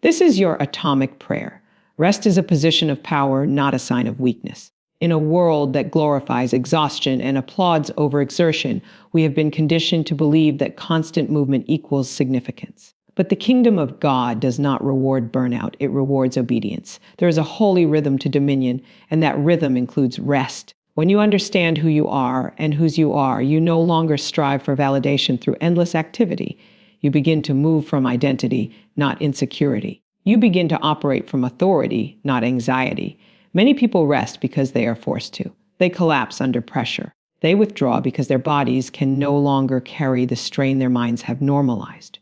S1: This is your atomic prayer. Rest is a position of power, not a sign of weakness. In a world that glorifies exhaustion and applauds overexertion, we have been conditioned to believe that constant movement equals significance. But the kingdom of God does not reward burnout, it rewards obedience. There is a holy rhythm to dominion, and that rhythm includes rest. When you understand who you are and whose you are, you no longer strive for validation through endless activity. You begin to move from identity, not insecurity. You begin to operate from authority, not anxiety. Many people rest because they are forced to. They collapse under pressure. They withdraw because their bodies can no longer carry the strain their minds have normalized.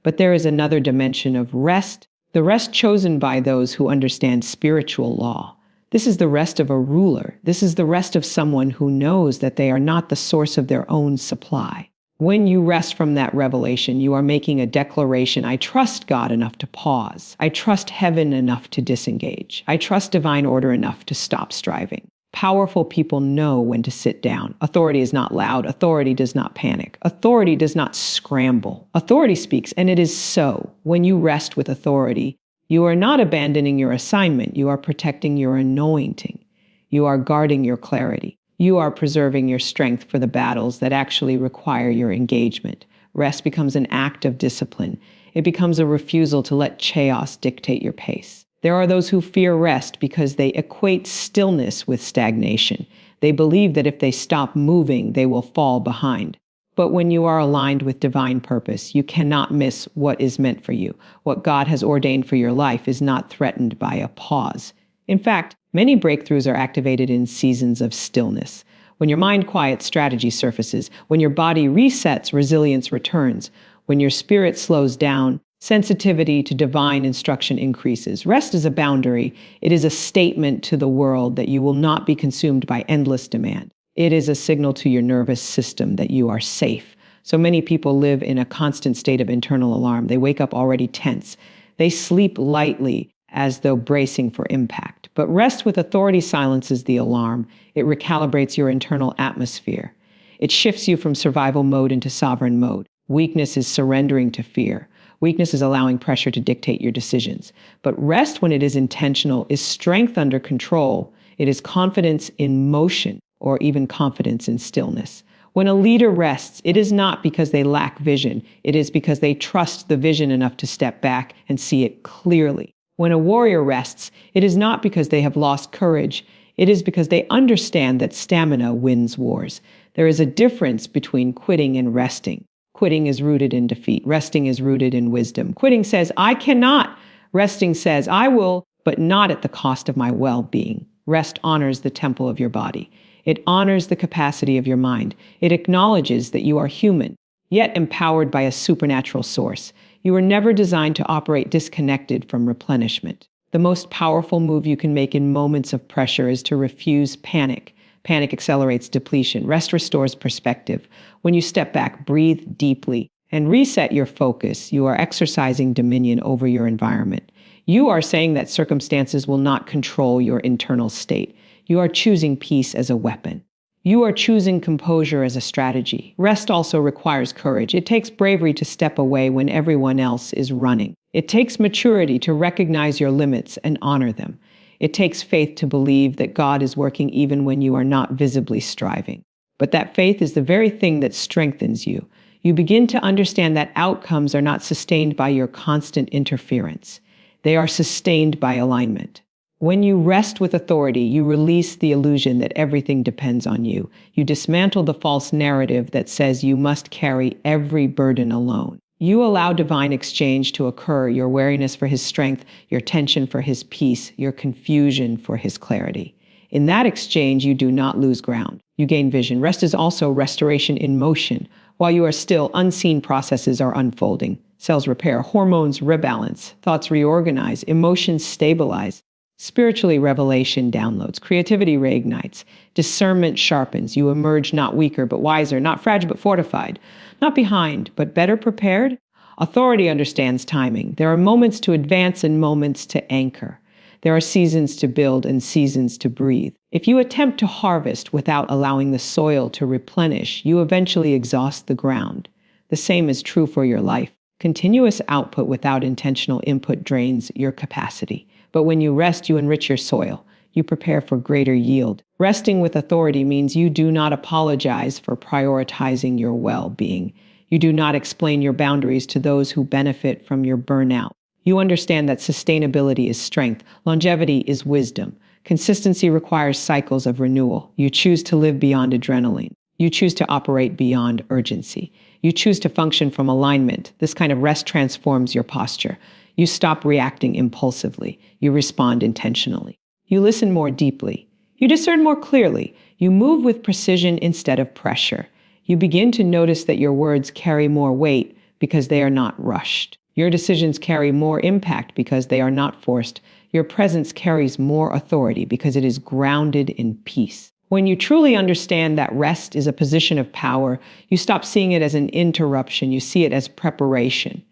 S1: But there is another dimension of rest, the rest chosen by those who understand spiritual law. This is the rest of a ruler. This is the rest of someone who knows that they are not the source of their own supply. When you rest from that revelation, you are making a declaration. I trust God enough to pause. I trust heaven enough to disengage. I trust divine order enough to stop striving. Powerful people know when to sit down. Authority is not loud. Authority does not panic. Authority does not scramble. Authority speaks, and it is so. When you rest with authority, you are not abandoning your assignment. You are protecting your anointing. You are guarding your clarity. You are preserving your strength for the battles that actually require your engagement. Rest becomes an act of discipline. It becomes a refusal to let chaos dictate your pace. There are those who fear rest because they equate stillness with stagnation. They believe that if they stop moving, they will fall behind. But when you are aligned with divine purpose, you cannot miss what is meant for you. What God has ordained for your life is not threatened by a pause. In fact, many breakthroughs are activated in seasons of stillness. When your mind quiets, strategy surfaces. When your body resets, resilience returns. When your spirit slows down, sensitivity to divine instruction increases. Rest is a boundary. It is a statement to the world that you will not be consumed by endless demand. It is a signal to your nervous system that you are safe. So many people live in a constant state of internal alarm. They wake up already tense. They sleep lightly as though bracing for impact. But rest with authority silences the alarm. It recalibrates your internal atmosphere. It shifts you from survival mode into sovereign mode. Weakness is surrendering to fear. Weakness is allowing pressure to dictate your decisions. But rest, when it is intentional, is strength under control. It is confidence in motion, or even confidence in stillness. When a leader rests, it is not because they lack vision. It is because they trust the vision enough to step back and see it clearly. When a warrior rests, it is not because they have lost courage. It is because they understand that stamina wins wars. There is a difference between quitting and resting. Quitting is rooted in defeat. Resting is rooted in wisdom. Quitting says, I cannot. Resting says, I will, but not at the cost of my well-being. Rest honors the temple of your body. It honors the capacity of your mind. It acknowledges that you are human, yet empowered by a supernatural source. You were never designed to operate disconnected from replenishment. The most powerful move you can make in moments of pressure is to refuse panic. Panic accelerates depletion. Rest restores perspective. When you step back, breathe deeply, and reset your focus, you are exercising dominion over your environment. You are saying that circumstances will not control your internal state. You are choosing peace as a weapon. You are choosing composure as a strategy. Rest also requires courage. It takes bravery to step away when everyone else is running. It takes maturity to recognize your limits and honor them. It takes faith to believe that God is working even when you are not visibly striving. But that faith is the very thing that strengthens you. You begin to understand that outcomes are not sustained by your constant interference. They are sustained by alignment. When you rest with authority, you release the illusion that everything depends on you. You dismantle the false narrative that says you must carry every burden alone. You allow divine exchange to occur, your wariness for his strength, your tension for his peace, your confusion for his clarity. In that exchange, you do not lose ground. You gain vision. Rest is also restoration in motion. While you are still, unseen processes are unfolding. Cells repair, hormones rebalance, thoughts reorganize, emotions stabilize. Spiritually, revelation downloads, creativity reignites, discernment sharpens. You emerge not weaker but wiser, not fragile but fortified, not behind but better prepared. Authority understands timing. There are moments to advance and moments to anchor. There are seasons to build and seasons to breathe. If you attempt to harvest without allowing the soil to replenish, you eventually exhaust the ground. The same is true for your life. Continuous output without intentional input drains your capacity. But when you rest, you enrich your soil. You prepare for greater yield. Resting with authority means you do not apologize for prioritizing your well-being. You do not explain your boundaries to those who benefit from your burnout. You understand that sustainability is strength, longevity is wisdom. Consistency requires cycles of renewal. You choose to live beyond adrenaline. You choose to operate beyond urgency. You choose to function from alignment. This kind of rest transforms your posture. You stop reacting impulsively. You respond intentionally. You listen more deeply. You discern more clearly. You move with precision instead of pressure. You begin to notice that your words carry more weight because they are not rushed. Your decisions carry more impact because they are not forced. Your presence carries more authority because it is grounded in peace. When you truly understand that rest is a position of power, you stop seeing it as an interruption. You see it as preparation.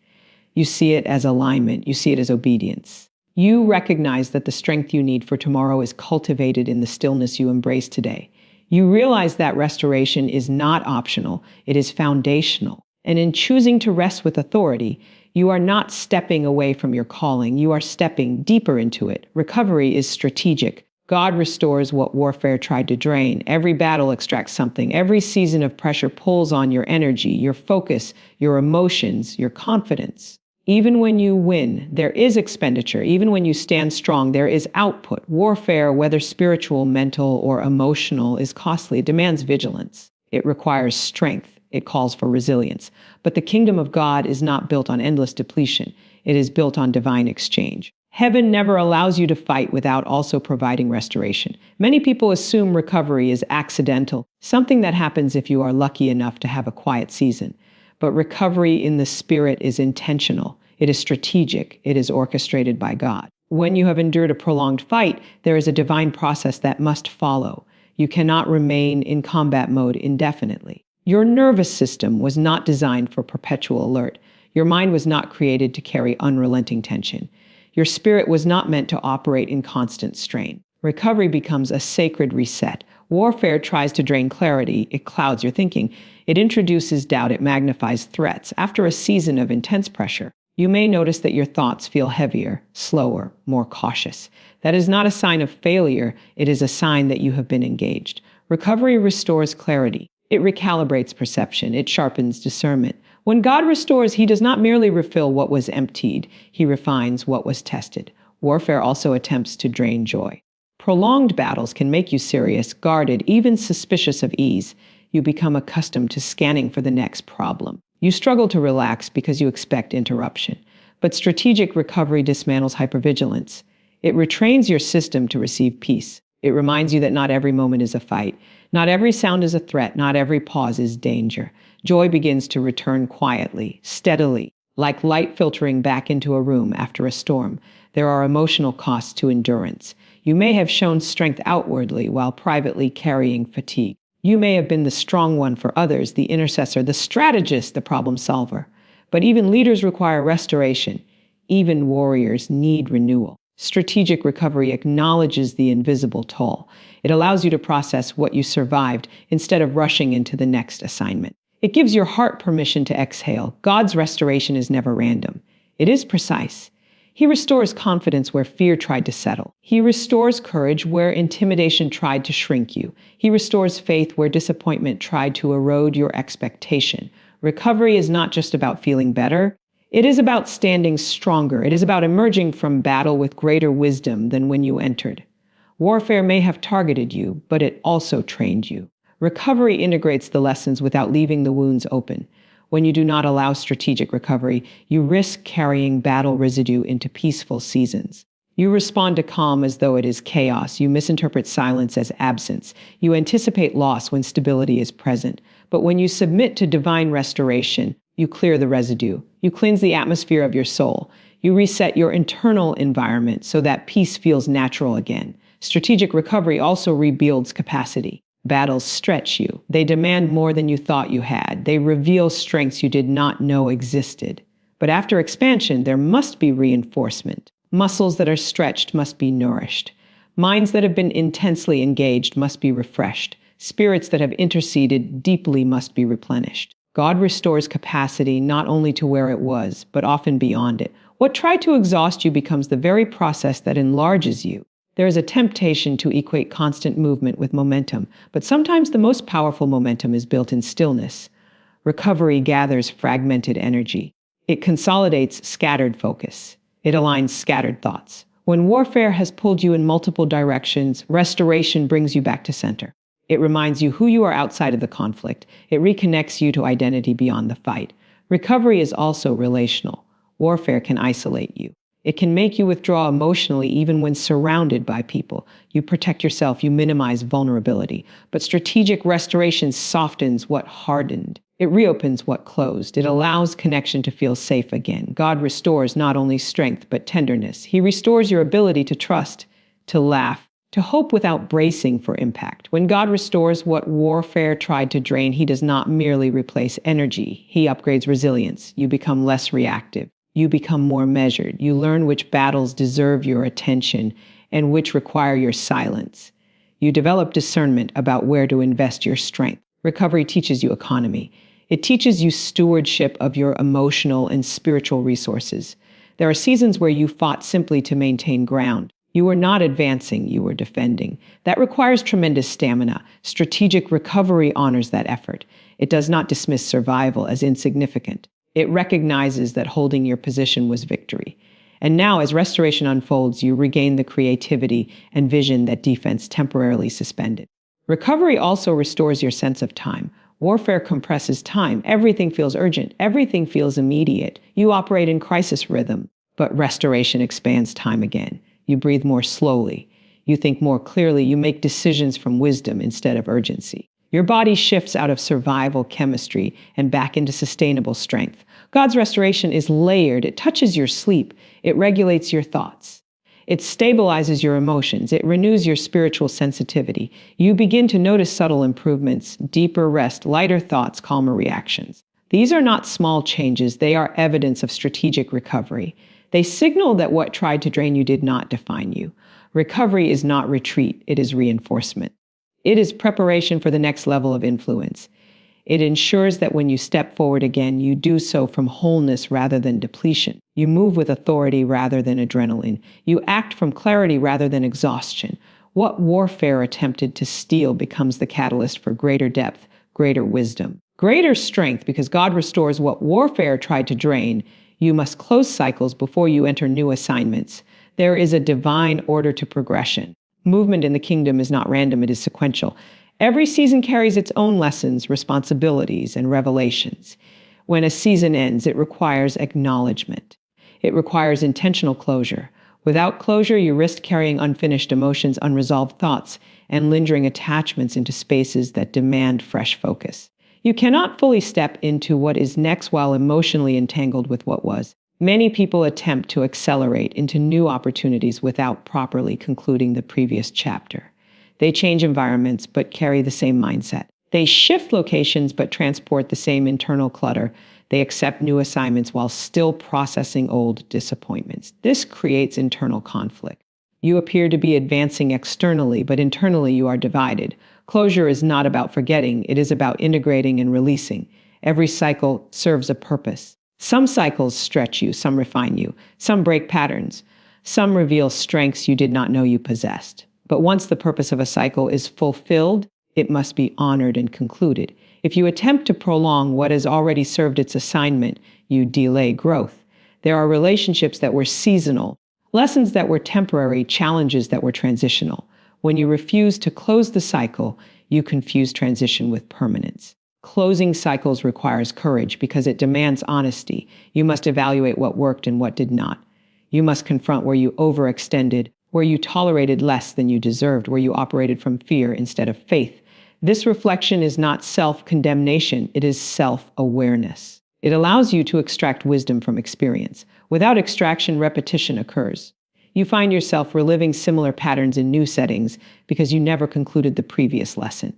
S1: You see it as alignment. You see it as obedience. You recognize that the strength you need for tomorrow is cultivated in the stillness you embrace today. You realize that restoration is not optional. It is foundational. And in choosing to rest with authority, you are not stepping away from your calling. You are stepping deeper into it. Recovery is strategic. God restores what warfare tried to drain. Every battle extracts something. Every season of pressure pulls on your energy, your focus, your emotions, your confidence. Even when you win, there is expenditure. Even when you stand strong, there is output. Warfare, whether spiritual, mental, or emotional, is costly. It demands vigilance. It requires strength. It calls for resilience. But the kingdom of God is not built on endless depletion. It is built on divine exchange. Heaven never allows you to fight without also providing restoration. Many people assume recovery is accidental, something that happens if you are lucky enough to have a quiet season. But recovery in the spirit is intentional. It is strategic. It is orchestrated by God. When you have endured a prolonged fight, there is a divine process that must follow. You cannot remain in combat mode indefinitely. Your nervous system was not designed for perpetual alert. Your mind was not created to carry unrelenting tension. Your spirit was not meant to operate in constant strain. Recovery becomes a sacred reset. Warfare tries to drain clarity. It clouds your thinking. It introduces doubt. It magnifies threats. After a season of intense pressure, you may notice that your thoughts feel heavier, slower, more cautious. That is not a sign of failure. It is a sign that you have been engaged. Recovery restores clarity. It recalibrates perception. It sharpens discernment. When God restores, he does not merely refill what was emptied. He refines what was tested. Warfare also attempts to drain joy. Prolonged battles can make you serious, guarded, even suspicious of ease. You become accustomed to scanning for the next problem. You struggle to relax because you expect interruption. But strategic recovery dismantles hypervigilance. It retrains your system to receive peace. It reminds you that not every moment is a fight. Not every sound is a threat. Not every pause is danger. Joy begins to return quietly, steadily, like light filtering back into a room after a storm. There are emotional costs to endurance. You may have shown strength outwardly while privately carrying fatigue. You may have been the strong one for others, the intercessor, the strategist, the problem solver. But even leaders require restoration. Even warriors need renewal. Strategic recovery acknowledges the invisible toll. It allows you to process what you survived instead of rushing into the next assignment. It gives your heart permission to exhale. God's restoration is never random. It is precise. He restores confidence where fear tried to settle. He restores courage where intimidation tried to shrink you. He restores faith where disappointment tried to erode your expectation. Recovery is not just about feeling better. It is about standing stronger. It is about emerging from battle with greater wisdom than when you entered. Warfare may have targeted you, but it also trained you. Recovery integrates the lessons without leaving the wounds open. When you do not allow strategic recovery, you risk carrying battle residue into peaceful seasons. You respond to calm as though it is chaos. You misinterpret silence as absence. You anticipate loss when stability is present. But when you submit to divine restoration, you clear the residue. You cleanse the atmosphere of your soul. You reset your internal environment so that peace feels natural again. Strategic recovery also rebuilds capacity. Battles stretch you. They demand more than you thought you had. They reveal strengths you did not know existed. But after expansion, there must be reinforcement. Muscles that are stretched must be nourished. Minds that have been intensely engaged must be refreshed. Spirits that have interceded deeply must be replenished. God restores capacity not only to where it was, but often beyond it. What tried to exhaust you becomes the very process that enlarges you. There is a temptation to equate constant movement with momentum, but sometimes the most powerful momentum is built in stillness. Recovery gathers fragmented energy. It consolidates scattered focus. It aligns scattered thoughts. When warfare has pulled you in multiple directions, restoration brings you back to center. It reminds you who you are outside of the conflict. It reconnects you to identity beyond the fight. Recovery is also relational. Warfare can isolate you. It can make you withdraw emotionally even when surrounded by people. You protect yourself, you minimize vulnerability. But strategic restoration softens what hardened. It reopens what closed. It allows connection to feel safe again. God restores not only strength, but tenderness. He restores your ability to trust, to laugh, to hope without bracing for impact. When God restores what warfare tried to drain, He does not merely replace energy. He upgrades resilience. You become less reactive. You become more measured. You learn which battles deserve your attention and which require your silence. You develop discernment about where to invest your strength. Recovery teaches you economy. It teaches you stewardship of your emotional and spiritual resources. There are seasons where you fought simply to maintain ground. You were not advancing, you were defending. That requires tremendous stamina. Strategic recovery honors that effort. It does not dismiss survival as insignificant. It recognizes that holding your position was victory. And now, as restoration unfolds, you regain the creativity and vision that defense temporarily suspended. Recovery also restores your sense of time. Warfare compresses time. Everything feels urgent. Everything feels immediate. You operate in crisis rhythm. But restoration expands time again. You breathe more slowly. You think more clearly. You make decisions from wisdom instead of urgency. Your body shifts out of survival chemistry and back into sustainable strength. God's restoration is layered. It touches your sleep. It regulates your thoughts. It stabilizes your emotions. It renews your spiritual sensitivity. You begin to notice subtle improvements, deeper rest, lighter thoughts, calmer reactions. These are not small changes. They are evidence of strategic recovery. They signal that what tried to drain you did not define you. Recovery is not retreat. It is reinforcement. It is preparation for the next level of influence. It ensures that when you step forward again, you do so from wholeness rather than depletion. You move with authority rather than adrenaline. You act from clarity rather than exhaustion. What warfare attempted to steal becomes the catalyst for greater depth, greater wisdom, greater strength, because God restores what warfare tried to drain. You must close cycles before you enter new assignments. There is a divine order to progression. Movement in the kingdom is not random, it is sequential. Every season carries its own lessons, responsibilities, and revelations. When a season ends, it requires acknowledgement. It requires intentional closure. Without closure, you risk carrying unfinished emotions, unresolved thoughts, and lingering attachments into spaces that demand fresh focus. You cannot fully step into what is next while emotionally entangled with what was. Many people attempt to accelerate into new opportunities without properly concluding the previous chapter. They change environments but carry the same mindset. They shift locations but transport the same internal clutter. They accept new assignments while still processing old disappointments. This creates internal conflict. You appear to be advancing externally, but internally you are divided. Closure is not about forgetting, it is about integrating and releasing. Every cycle serves a purpose. Some cycles stretch you, some refine you, some break patterns, some reveal strengths you did not know you possessed. But once the purpose of a cycle is fulfilled, it must be honored and concluded. If you attempt to prolong what has already served its assignment, you delay growth. There are relationships that were seasonal, lessons that were temporary, challenges that were transitional. When you refuse to close the cycle, you confuse transition with permanence. Closing cycles requires courage because it demands honesty. You must evaluate what worked and what did not. You must confront where you overextended, where you tolerated less than you deserved, where you operated from fear instead of faith. This reflection is not self-condemnation, it is self-awareness. It allows you to extract wisdom from experience. Without extraction, repetition occurs. You find yourself reliving similar patterns in new settings because you never concluded the previous lesson.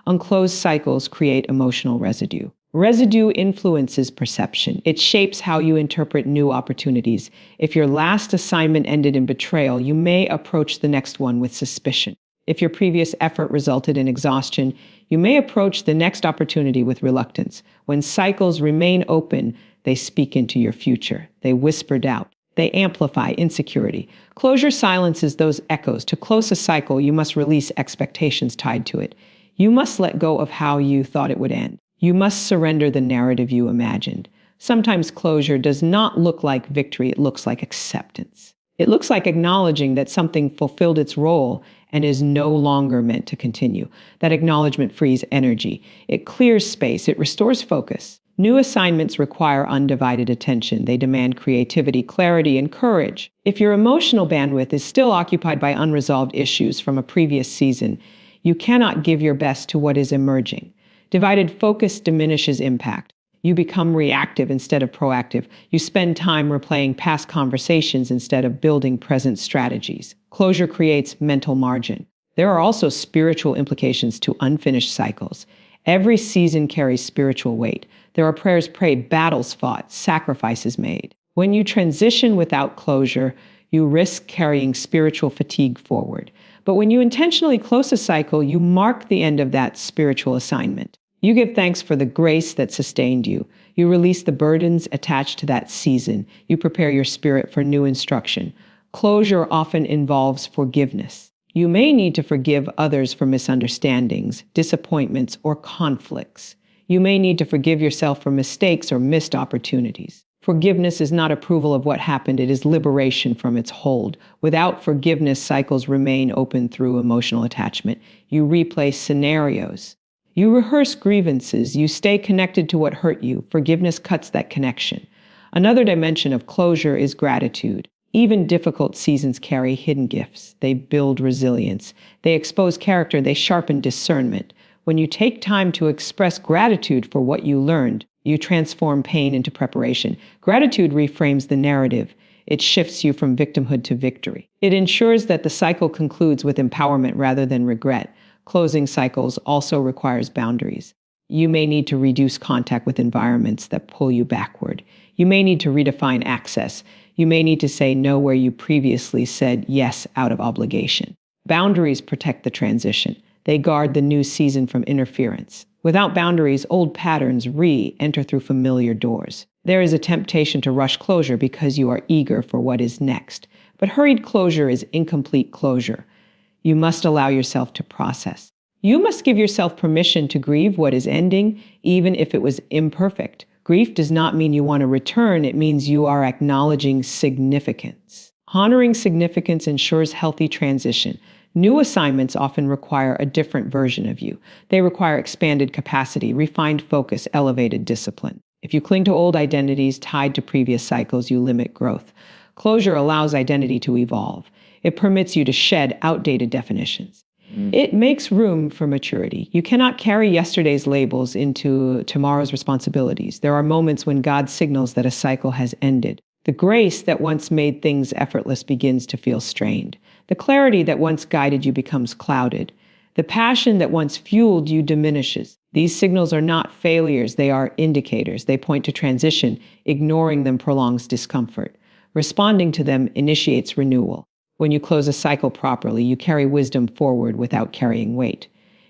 S1: Unclosed cycles create emotional residue. Residue influences perception. It shapes how you interpret new opportunities. If your last assignment ended in betrayal, you may approach the next one with suspicion. If your previous effort resulted in exhaustion, you may approach the next opportunity with reluctance. When cycles remain open, they speak into your future. They whisper doubt. They amplify insecurity. Closure silences those echoes. To close a cycle, you must release expectations tied to it. You must let go of how you thought it would end. You must surrender the narrative you imagined. Sometimes closure does not look like victory, it looks like acceptance. It looks like acknowledging that something fulfilled its role and is no longer meant to continue. That acknowledgement frees energy. It clears space. It restores focus. New assignments require undivided attention. They demand creativity, clarity, and courage. If your emotional bandwidth is still occupied by unresolved issues from a previous season, you cannot give your best to what is emerging. Divided focus diminishes impact. You become reactive instead of proactive. You spend time replaying past conversations instead of building present strategies. Closure creates mental margin. There are also spiritual implications to unfinished cycles. Every season carries spiritual weight. There are prayers prayed, battles fought, sacrifices made. When you transition without closure, you risk carrying spiritual fatigue forward. But when you intentionally close a cycle, you mark the end of that spiritual assignment. You give thanks for the grace that sustained you. You release the burdens attached to that season. You prepare your spirit for new instruction. Closure often involves forgiveness. You may need to forgive others for misunderstandings, disappointments, or conflicts. You may need to forgive yourself for mistakes or missed opportunities. Forgiveness is not approval of what happened, it is liberation from its hold. Without forgiveness, cycles remain open through emotional attachment. You replay scenarios. You rehearse grievances. You stay connected to what hurt you. Forgiveness cuts that connection. Another dimension of closure is gratitude. Even difficult seasons carry hidden gifts. They build resilience. They expose character. They sharpen discernment. When you take time to express gratitude for what you learned, you transform pain into preparation. Gratitude reframes the narrative. It shifts you from victimhood to victory. It ensures that the cycle concludes with empowerment rather than regret. Closing cycles also requires boundaries. You may need to reduce contact with environments that pull you backward. You may need to redefine access. You may need to say no where you previously said yes out of obligation. Boundaries protect the transition. They guard the new season from interference. Without boundaries, old patterns re-enter through familiar doors. There is a temptation to rush closure because you are eager for what is next. But hurried closure is incomplete closure. You must allow yourself to process. You must give yourself permission to grieve what is ending, even if it was imperfect. Grief does not mean you want to return. It means you are acknowledging significance. Honoring significance ensures healthy transition. New assignments often require a different version of you. They require expanded capacity, refined focus, elevated discipline. If you cling to old identities tied to previous cycles, you limit growth. Closure allows identity to evolve. It permits you to shed outdated definitions. It makes room for maturity. You cannot carry yesterday's labels into tomorrow's responsibilities. There are moments when God signals that a cycle has ended. The grace that once made things effortless begins to feel strained. The clarity that once guided you becomes clouded. The passion that once fueled you diminishes. These signals are not failures, they are indicators. They point to transition. Ignoring them prolongs discomfort. Responding to them initiates renewal. When you close a cycle properly, you carry wisdom forward without carrying weight.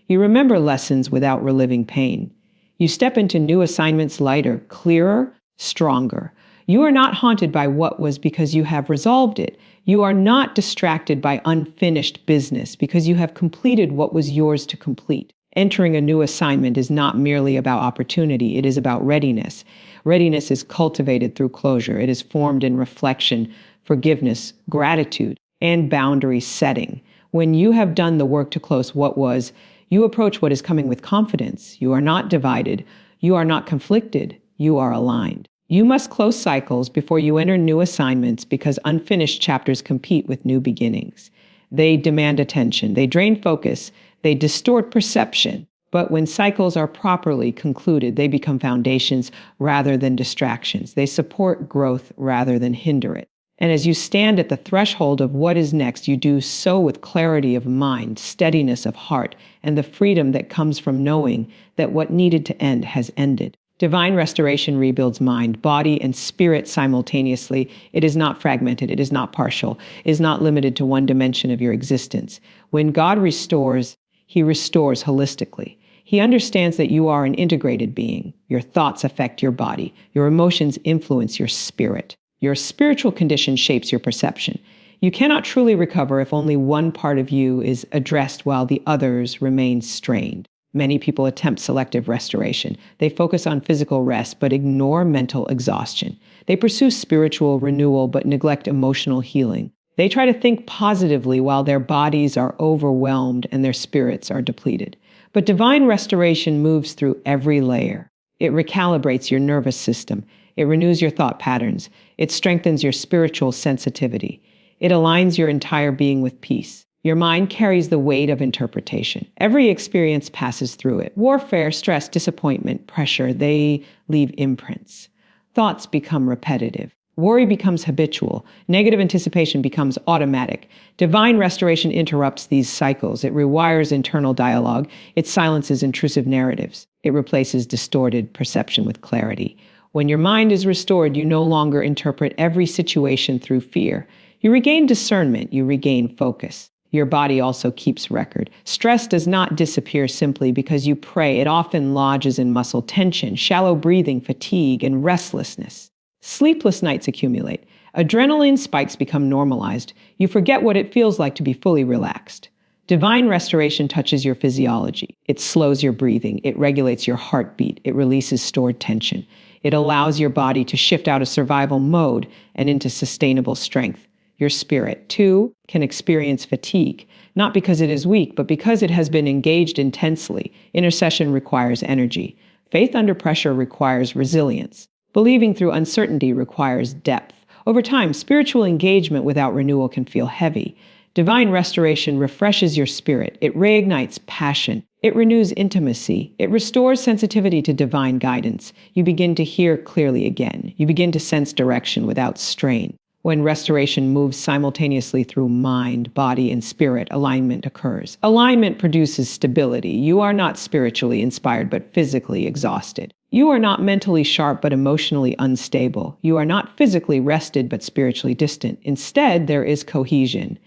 S1: You remember lessons without reliving pain. You step into new assignments lighter, clearer, stronger. You are not haunted by what was because you have resolved it. You are not distracted by unfinished business because you have completed what was yours to complete. Entering a new assignment is not merely about opportunity, it is about readiness. Readiness is cultivated through closure. It is formed in reflection, forgiveness, gratitude, and boundary setting. When you have done the work to close what was, you approach what is coming with confidence. You are not divided. You are not conflicted. You are aligned. You must close cycles before you enter new assignments because unfinished chapters compete with new beginnings. They demand attention. They drain focus. They distort perception. But when cycles are properly concluded, they become foundations rather than distractions. They support growth rather than hinder it. And as you stand at the threshold of what is next, you do so with clarity of mind, steadiness of heart, and the freedom that comes from knowing that what needed to end has ended. Divine restoration rebuilds mind, body, and spirit simultaneously. It is not fragmented. It is not partial. It is not limited to one dimension of your existence. When God restores, He restores holistically. He understands that you are an integrated being. Your thoughts affect your body. Your emotions influence your spirit. Your spiritual condition shapes your perception. You cannot truly recover if only one part of you is addressed while the others remain strained. Many people attempt selective restoration. They focus on physical rest but ignore mental exhaustion. They pursue spiritual renewal but neglect emotional healing. They try to think positively while their bodies are overwhelmed and their spirits are depleted. But divine restoration moves through every layer. It recalibrates your nervous system. It renews your thought patterns. It strengthens your spiritual sensitivity. It aligns your entire being with peace. Your mind carries the weight of interpretation. Every experience passes through it. Warfare, stress, disappointment, pressure, they leave imprints. Thoughts become repetitive. Worry becomes habitual. Negative anticipation becomes automatic. Divine restoration interrupts these cycles. It rewires internal dialogue. It silences intrusive narratives. It replaces distorted perception with clarity. When your mind is restored, you no longer interpret every situation through fear. You regain discernment. You regain focus. Your body also keeps record. Stress does not disappear simply because you pray. It often lodges in muscle tension, shallow breathing, fatigue, and restlessness. Sleepless nights accumulate. Adrenaline spikes become normalized. You forget what it feels like to be fully relaxed. Divine restoration touches your physiology. It slows your breathing. It regulates your heartbeat. It releases stored tension. It allows your body to shift out of survival mode and into sustainable strength. Your spirit, too, can experience fatigue, not because it is weak, but because it has been engaged intensely. Intercession requires energy. Faith under pressure requires resilience. Believing through uncertainty requires depth. Over time, spiritual engagement without renewal can feel heavy. Divine restoration refreshes your spirit. It reignites passion. It renews intimacy. It restores sensitivity to divine guidance. You begin to hear clearly again. You begin to sense direction without strain. When restoration moves simultaneously through mind, body, and spirit, alignment occurs. Alignment produces stability. You are not spiritually inspired, but physically exhausted. You are not mentally sharp, but emotionally unstable. You are not physically rested, but spiritually distant. Instead, there is cohesion.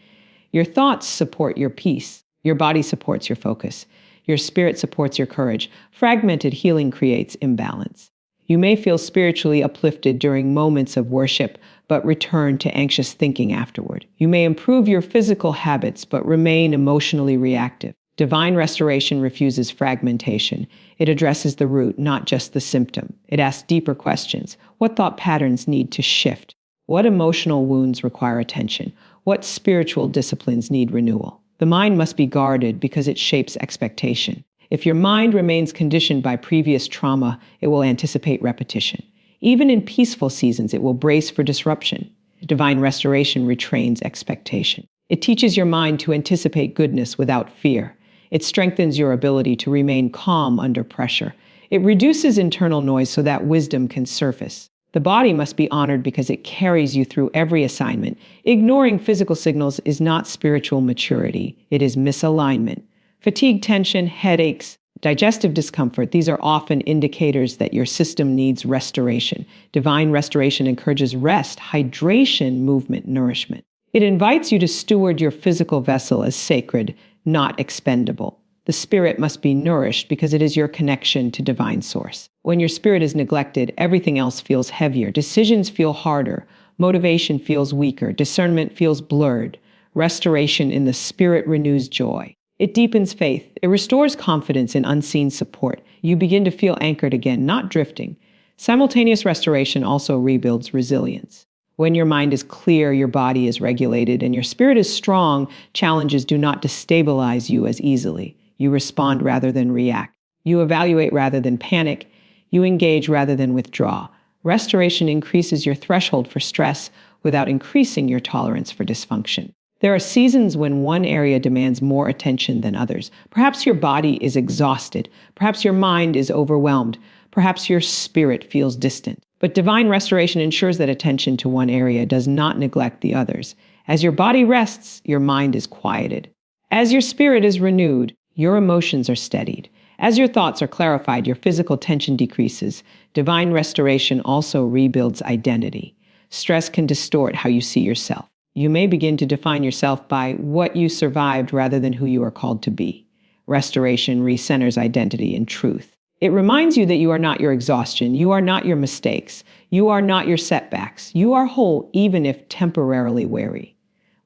S1: Your thoughts support your peace. Your body supports your focus. Your spirit supports your courage. Fragmented healing creates imbalance. You may feel spiritually uplifted during moments of worship, but return to anxious thinking afterward. You may improve your physical habits, but remain emotionally reactive. Divine restoration refuses fragmentation. It addresses the root, not just the symptom. It asks deeper questions. What thought patterns need to shift? What emotional wounds require attention? What spiritual disciplines need renewal? The mind must be guarded because it shapes expectation. If your mind remains conditioned by previous trauma, it will anticipate repetition. Even in peaceful seasons, it will brace for disruption. Divine restoration retrains expectation. It teaches your mind to anticipate goodness without fear. It strengthens your ability to remain calm under pressure. It reduces internal noise so that wisdom can surface. The body must be honored because it carries you through every assignment. Ignoring physical signals is not spiritual maturity. It is misalignment. Fatigue, tension, headaches, digestive discomfort, these are often indicators that your system needs restoration. Divine restoration encourages rest, hydration, movement, nourishment. It invites you to steward your physical vessel as sacred, not expendable. The spirit must be nourished because it is your connection to divine source. When your spirit is neglected, everything else feels heavier. Decisions feel harder. Motivation feels weaker. Discernment feels blurred. Restoration in the spirit renews joy. It deepens faith. It restores confidence in unseen support. You begin to feel anchored again, not drifting. Simultaneous restoration also rebuilds resilience. When your mind is clear, your body is regulated, and your spirit is strong, challenges do not destabilize you as easily. You respond rather than react. You evaluate rather than panic. You engage rather than withdraw. Restoration increases your threshold for stress without increasing your tolerance for dysfunction. There are seasons when one area demands more attention than others. Perhaps your body is exhausted. Perhaps your mind is overwhelmed. Perhaps your spirit feels distant. But divine restoration ensures that attention to one area does not neglect the others. As your body rests, your mind is quieted. As your spirit is renewed, your emotions are steadied. As your thoughts are clarified, your physical tension decreases. Divine restoration also rebuilds identity. Stress can distort how you see yourself. You may begin to define yourself by what you survived rather than who you are called to be. Restoration recenters identity and truth. It reminds you that you are not your exhaustion, you are not your mistakes, you are not your setbacks. You are whole even if temporarily weary.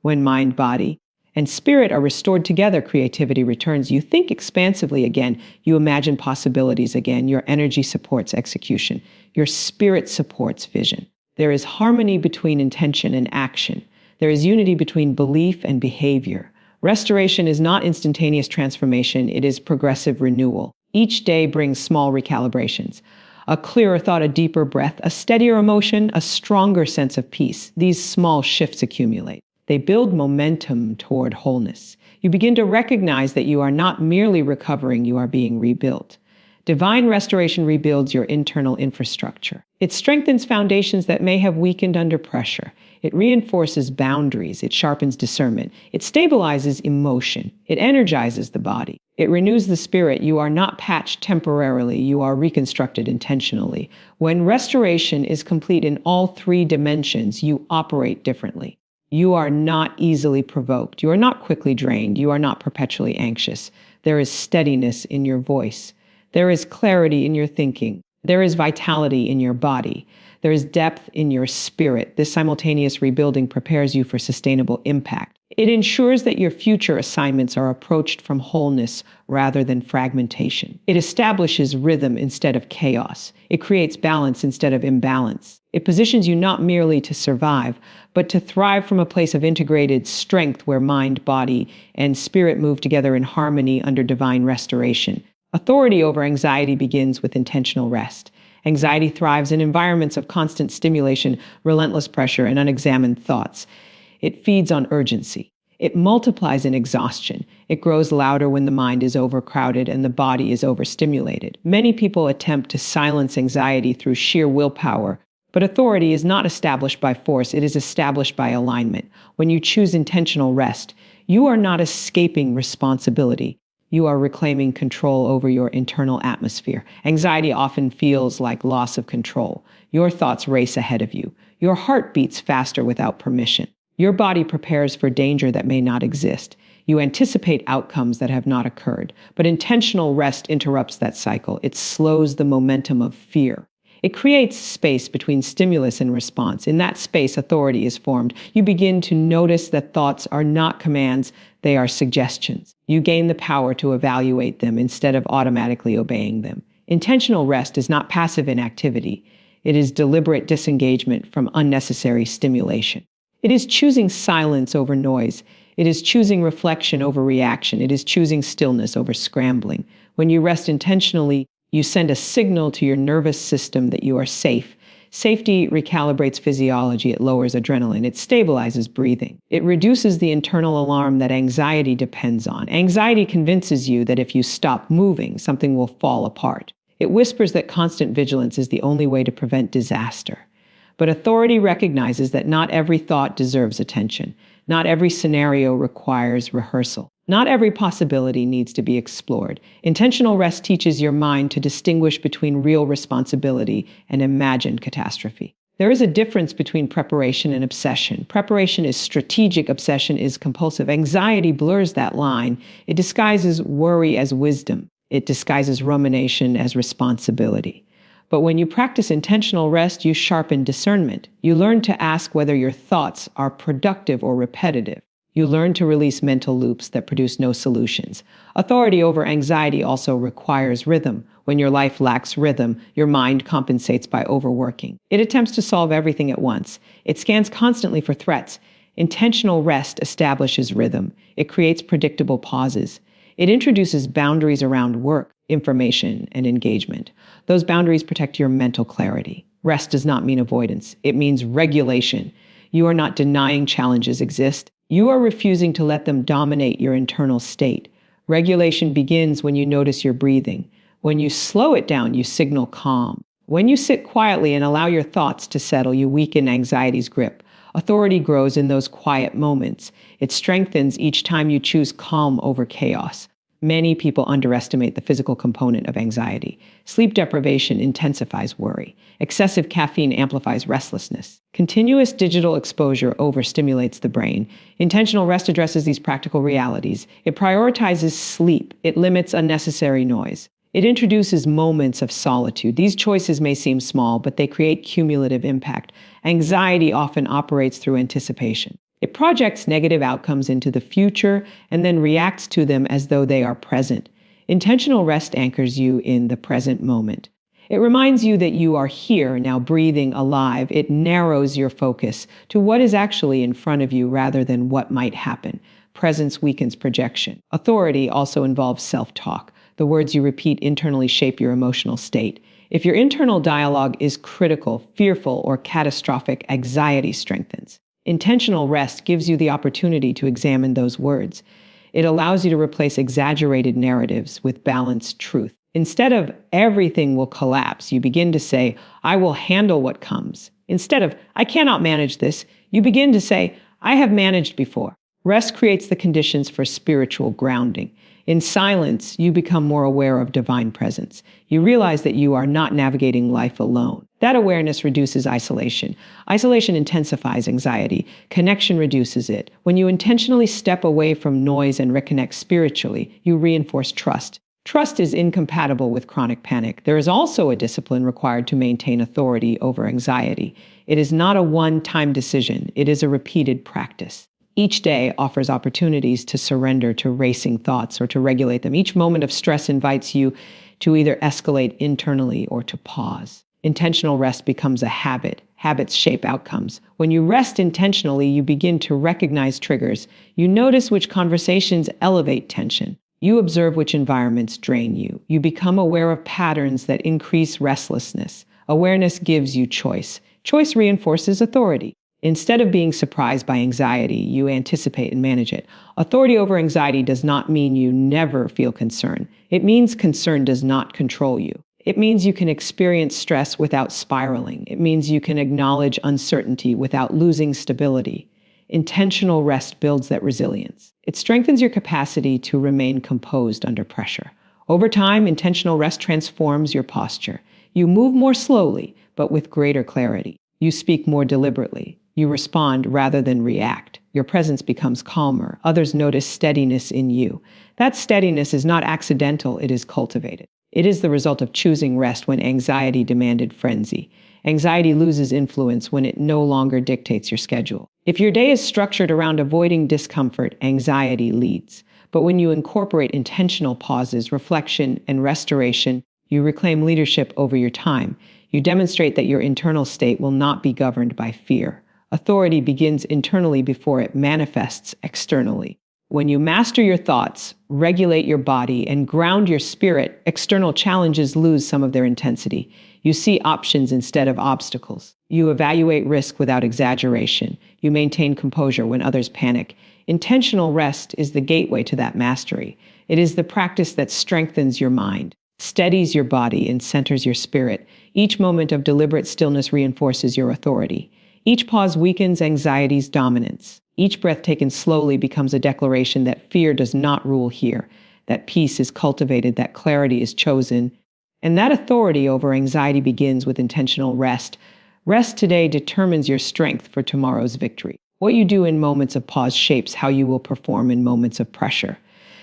S1: When mind, body, and spirit are restored together, creativity returns. You think expansively again. You imagine possibilities again. Your energy supports execution. Your spirit supports vision. There is harmony between intention and action. There is unity between belief and behavior. Restoration is not instantaneous transformation. It is progressive renewal. Each day brings small recalibrations. A clearer thought, a deeper breath, a steadier emotion, a stronger sense of peace. These small shifts accumulate. They build momentum toward wholeness. You begin to recognize that you are not merely recovering, you are being rebuilt. Divine restoration rebuilds your internal infrastructure. It strengthens foundations that may have weakened under pressure. It reinforces boundaries. It sharpens discernment. It stabilizes emotion. It energizes the body. It renews the spirit. You are not patched temporarily. You are reconstructed intentionally. When restoration is complete in all three dimensions, you operate differently. You are not easily provoked. You are not quickly drained. You are not perpetually anxious. There is steadiness in your voice. There is clarity in your thinking. There is vitality in your body. There is depth in your spirit. This simultaneous rebuilding prepares you for sustainable impact. It ensures that your future assignments are approached from wholeness rather than fragmentation. It establishes rhythm instead of chaos. It creates balance instead of imbalance. It positions you not merely to survive, but to thrive from a place of integrated strength where mind, body, and spirit move together in harmony under divine restoration. Authority over anxiety begins with intentional rest. Anxiety thrives in environments of constant stimulation, relentless pressure, and unexamined thoughts. It feeds on urgency. It multiplies in exhaustion. It grows louder when the mind is overcrowded and the body is overstimulated. Many people attempt to silence anxiety through sheer willpower, but authority is not established by force. It is established by alignment. When you choose intentional rest, you are not escaping responsibility. You are reclaiming control over your internal atmosphere. Anxiety often feels like loss of control. Your thoughts race ahead of you. Your heart beats faster without permission. Your body prepares for danger that may not exist. You anticipate outcomes that have not occurred. But intentional rest interrupts that cycle. It slows the momentum of fear. It creates space between stimulus and response. In that space, authority is formed. You begin to notice that thoughts are not commands, they are suggestions. You gain the power to evaluate them instead of automatically obeying them. Intentional rest is not passive inactivity. It is deliberate disengagement from unnecessary stimulation. It is choosing silence over noise. It is choosing reflection over reaction. It is choosing stillness over scrambling. When you rest intentionally, you send a signal to your nervous system that you are safe. Safety recalibrates physiology. It lowers adrenaline. It stabilizes breathing. It reduces the internal alarm that anxiety depends on. Anxiety convinces you that if you stop moving, something will fall apart. It whispers that constant vigilance is the only way to prevent disaster. But authority recognizes that not every thought deserves attention. Not every scenario requires rehearsal. Not every possibility needs to be explored. Intentional rest teaches your mind to distinguish between real responsibility and imagined catastrophe. There is a difference between preparation and obsession. Preparation is strategic, obsession is compulsive. Anxiety blurs that line. It disguises worry as wisdom. It disguises rumination as responsibility. But when you practice intentional rest, you sharpen discernment. You learn to ask whether your thoughts are productive or repetitive. You learn to release mental loops that produce no solutions. Authority over anxiety also requires rhythm. When your life lacks rhythm, your mind compensates by overworking. It attempts to solve everything at once. It scans constantly for threats. Intentional rest establishes rhythm. It creates predictable pauses. It introduces boundaries around work, information, and engagement. Those boundaries protect your mental clarity. Rest does not mean avoidance. It means regulation. You are not denying challenges exist. You are refusing to let them dominate your internal state. Regulation begins when you notice your breathing. When you slow it down, you signal calm. When you sit quietly and allow your thoughts to settle, you weaken anxiety's grip. Authority grows in those quiet moments. It strengthens each time you choose calm over chaos. Many people underestimate the physical component of anxiety. Sleep deprivation intensifies worry. Excessive caffeine amplifies restlessness. Continuous digital exposure overstimulates the brain. Intentional rest addresses these practical realities. It prioritizes sleep. It limits unnecessary noise. It introduces moments of solitude. These choices may seem small, but they create cumulative impact. Anxiety often operates through anticipation. It projects negative outcomes into the future and then reacts to them as though they are present. Intentional rest anchors you in the present moment. It reminds you that you are here, now breathing, alive. It narrows your focus to what is actually in front of you rather than what might happen. Presence weakens projection. Authority also involves self-talk. The words you repeat internally shape your emotional state. If your internal dialogue is critical, fearful, or catastrophic, anxiety strengthens. Intentional rest gives you the opportunity to examine those words. It allows you to replace exaggerated narratives with balanced truth. Instead of everything will collapse, you begin to say, I will handle what comes. Instead of I cannot manage this, you begin to say, I have managed before. Rest creates the conditions for spiritual grounding. In silence, you become more aware of divine presence. You realize that you are not navigating life alone. That awareness reduces isolation. Isolation intensifies anxiety. Connection reduces it. When you intentionally step away from noise and reconnect spiritually, you reinforce trust. Trust is incompatible with chronic panic. There is also a discipline required to maintain authority over anxiety. It is not a one-time decision. It is a repeated practice. Each day offers opportunities to surrender to racing thoughts or to regulate them. Each moment of stress invites you to either escalate internally or to pause. Intentional rest becomes a habit. Habits shape outcomes. When you rest intentionally, you begin to recognize triggers. You notice which conversations elevate tension. You observe which environments drain you. You become aware of patterns that increase restlessness. Awareness gives you choice. Choice reinforces authority. Instead of being surprised by anxiety, you anticipate and manage it. Authority over anxiety does not mean you never feel concern. It means concern does not control you. It means you can experience stress without spiraling. It means you can acknowledge uncertainty without losing stability. Intentional rest builds that resilience. It strengthens your capacity to remain composed under pressure. Over time, intentional rest transforms your posture. You move more slowly, but with greater clarity. You speak more deliberately. You respond rather than react. Your presence becomes calmer. Others notice steadiness in you. That steadiness is not accidental, it is cultivated. It is the result of choosing rest when anxiety demanded frenzy. Anxiety loses influence when it no longer dictates your schedule. If your day is structured around avoiding discomfort, anxiety leads. But when you incorporate intentional pauses, reflection, and restoration, you reclaim leadership over your time. You demonstrate that your internal state will not be governed by fear. Authority begins internally before it manifests externally. When you master your thoughts, regulate your body, and ground your spirit, external challenges lose some of their intensity. You see options instead of obstacles. You evaluate risk without exaggeration. You maintain composure when others panic. Intentional rest is the gateway to that mastery. It is the practice that strengthens your mind, steadies your body, and centers your spirit. Each moment of deliberate stillness reinforces your authority. Each pause weakens anxiety's dominance. Each breath taken slowly becomes a declaration that fear does not rule here, that peace is cultivated, that clarity is chosen, and that authority over anxiety begins with intentional rest. Rest today determines your strength for tomorrow's victory. What you do in moments of pause shapes how you will perform in moments of pressure.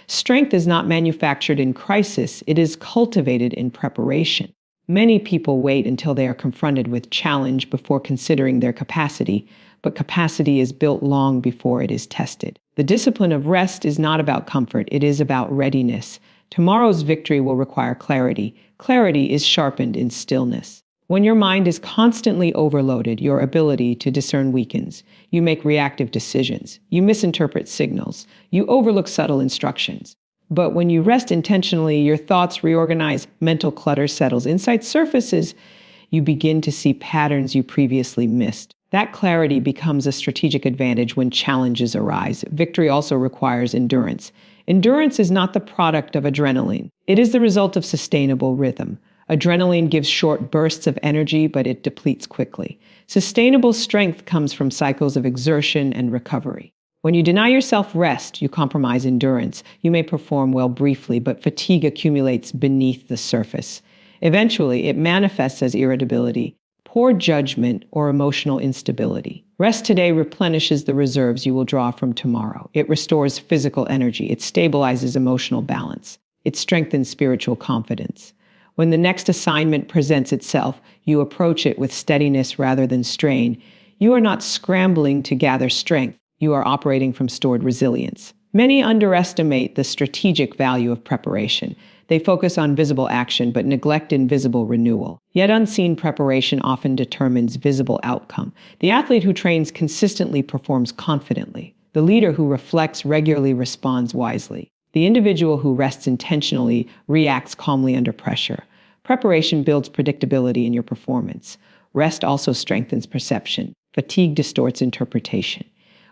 S1: Strength is not manufactured in crisis, it is cultivated in preparation. Many people wait until they are confronted with challenge before considering their capacity, but capacity is built long before it is tested. The discipline of rest is not about comfort, it is about readiness. Tomorrow's victory will require clarity. Clarity is sharpened in stillness. When your mind is constantly overloaded, your ability to discern weakens. You make reactive decisions. You misinterpret signals. You overlook subtle instructions. But when you rest intentionally, your thoughts reorganize, mental clutter settles, insight surfaces, you begin to see patterns you previously missed. That clarity becomes a strategic advantage when challenges arise. Victory also requires endurance. Endurance is not the product of adrenaline. It is the result of sustainable rhythm. Adrenaline gives short bursts of energy, but it depletes quickly. Sustainable strength comes from cycles of exertion and recovery. When you deny yourself rest, you compromise endurance. You may perform well briefly, but fatigue accumulates beneath the surface. Eventually, it manifests as irritability, poor judgment, or emotional instability. Rest today replenishes the reserves you will draw from tomorrow. It restores physical energy. It stabilizes emotional balance. It strengthens spiritual confidence. When the next assignment presents itself, you approach it with steadiness rather than strain. You are not scrambling to gather strength. You are operating from stored resilience. Many underestimate the strategic value of preparation. They focus on visible action but neglect invisible renewal. Yet unseen preparation often determines visible outcome. The athlete who trains consistently performs confidently. The leader who reflects regularly responds wisely. The individual who rests intentionally reacts calmly under pressure. Preparation builds predictability in your performance. Rest also strengthens perception. Fatigue distorts interpretation.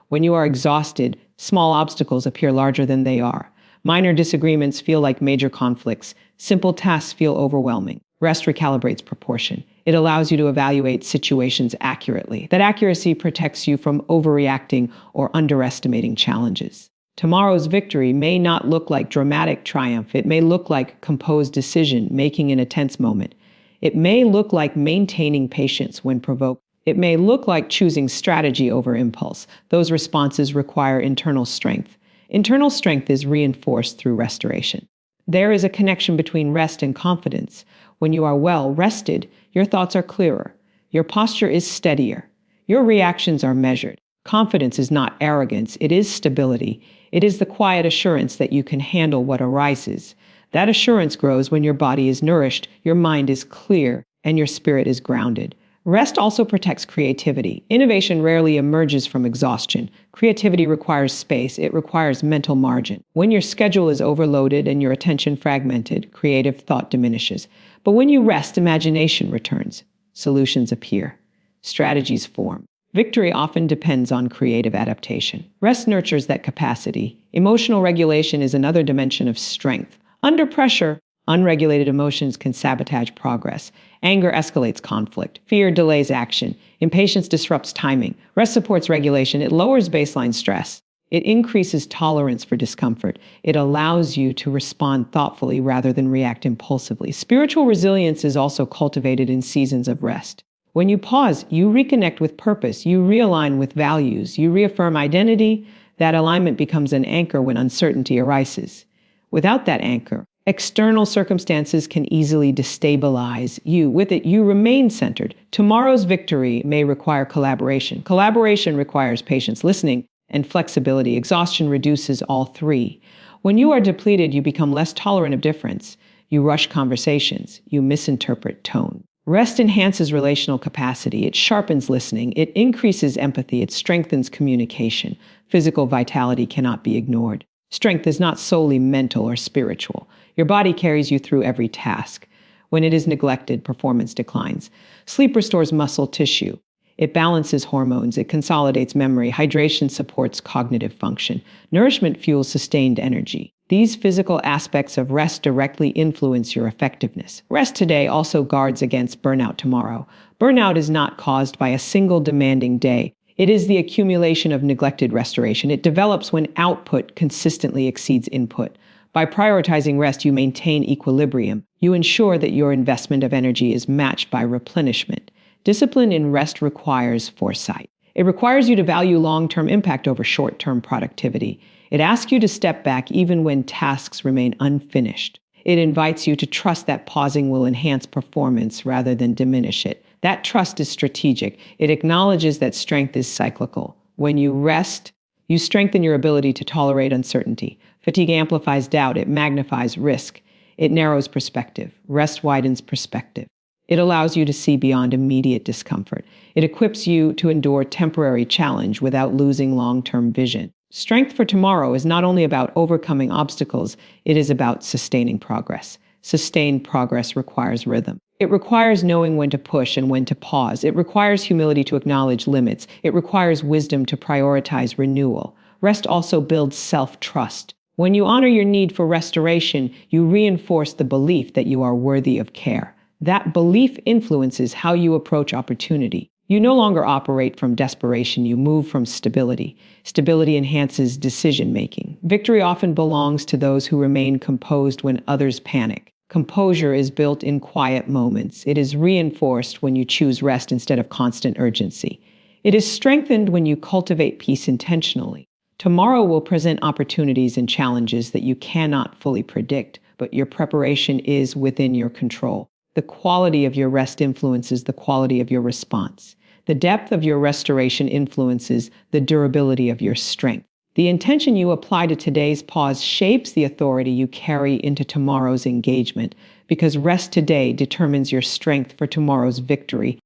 S1: When you are exhausted, small obstacles appear larger than they are. Minor disagreements feel like major conflicts. Simple tasks feel overwhelming. Rest recalibrates proportion. It allows you to evaluate situations accurately. That accuracy protects you from overreacting or underestimating challenges. Tomorrow's victory may not look like dramatic triumph. It may look like composed decision making in a tense moment. It may look like maintaining patience when provoked. It may look like choosing strategy over impulse. Those responses require internal strength. Internal strength is reinforced through restoration. There is a connection between rest and confidence. When you are well rested, your thoughts are clearer. Your posture is steadier. Your reactions are measured. Confidence is not arrogance, it is stability. It is the quiet assurance that you can handle what arises. That assurance grows when your body is nourished, your mind is clear, and your spirit is grounded. Rest also protects creativity. Innovation rarely emerges from exhaustion. Creativity requires space. It requires mental margin. When your schedule is overloaded and your attention fragmented, creative thought diminishes. But when you rest, imagination returns. Solutions appear. Strategies form. Victory often depends on creative adaptation. Rest nurtures that capacity. Emotional regulation is another dimension of strength. Under pressure, unregulated emotions can sabotage progress. Anger escalates conflict. Fear delays action. Impatience disrupts timing. Rest supports regulation. It lowers baseline stress. It increases tolerance for discomfort. It allows you to respond thoughtfully rather than react impulsively. Spiritual resilience is also cultivated in seasons of rest. When you pause, you reconnect with purpose. You realign with values. You reaffirm identity. That alignment becomes an anchor when uncertainty arises. Without that anchor, external circumstances can easily destabilize you. With it, you remain centered. Tomorrow's victory may require collaboration. Collaboration requires patience, listening, and flexibility. Exhaustion reduces all three. When you are depleted, you become less tolerant of difference. You rush conversations. You misinterpret tone. Rest enhances relational capacity. It sharpens listening. It increases empathy. It strengthens communication. Physical vitality cannot be ignored. Strength is not solely mental or spiritual. Your body carries you through every task. When it is neglected, performance declines. Sleep restores muscle tissue. It balances hormones. It consolidates memory. Hydration supports cognitive function. Nourishment fuels sustained energy. These physical aspects of rest directly influence your effectiveness. Rest today also guards against burnout tomorrow. Burnout is not caused by a single demanding day. It is the accumulation of neglected restoration. It develops when output consistently exceeds input. By prioritizing rest, you maintain equilibrium. You ensure that your investment of energy is matched by replenishment. Discipline in rest requires foresight. It requires you to value long-term impact over short-term productivity. It asks you to step back even when tasks remain unfinished. It invites you to trust that pausing will enhance performance rather than diminish it. That trust is strategic. It acknowledges that strength is cyclical. When you rest, you strengthen your ability to tolerate uncertainty. Fatigue amplifies doubt. It magnifies risk. It narrows perspective. Rest widens perspective. It allows you to see beyond immediate discomfort. It equips you to endure temporary challenge without losing long-term vision. Strength for tomorrow is not only about overcoming obstacles, it is about sustaining progress. Sustained progress requires rhythm. It requires knowing when to push and when to pause. It requires humility to acknowledge limits. It requires wisdom to prioritize renewal. Rest also builds self-trust. When you honor your need for restoration, you reinforce the belief that you are worthy of care. That belief influences how you approach opportunity. You no longer operate from desperation, you move from stability. Stability enhances decision making. Victory often belongs to those who remain composed when others panic. Composure is built in quiet moments. It is reinforced when you choose rest instead of constant urgency. It is strengthened when you cultivate peace intentionally. Tomorrow will present opportunities and challenges that you cannot fully predict, but your preparation is within your control. The quality of your rest influences the quality of your response. The depth of your restoration influences the durability of your strength. The intention you apply to today's pause shapes the authority you carry into tomorrow's engagement, because rest today determines your strength for tomorrow's victory.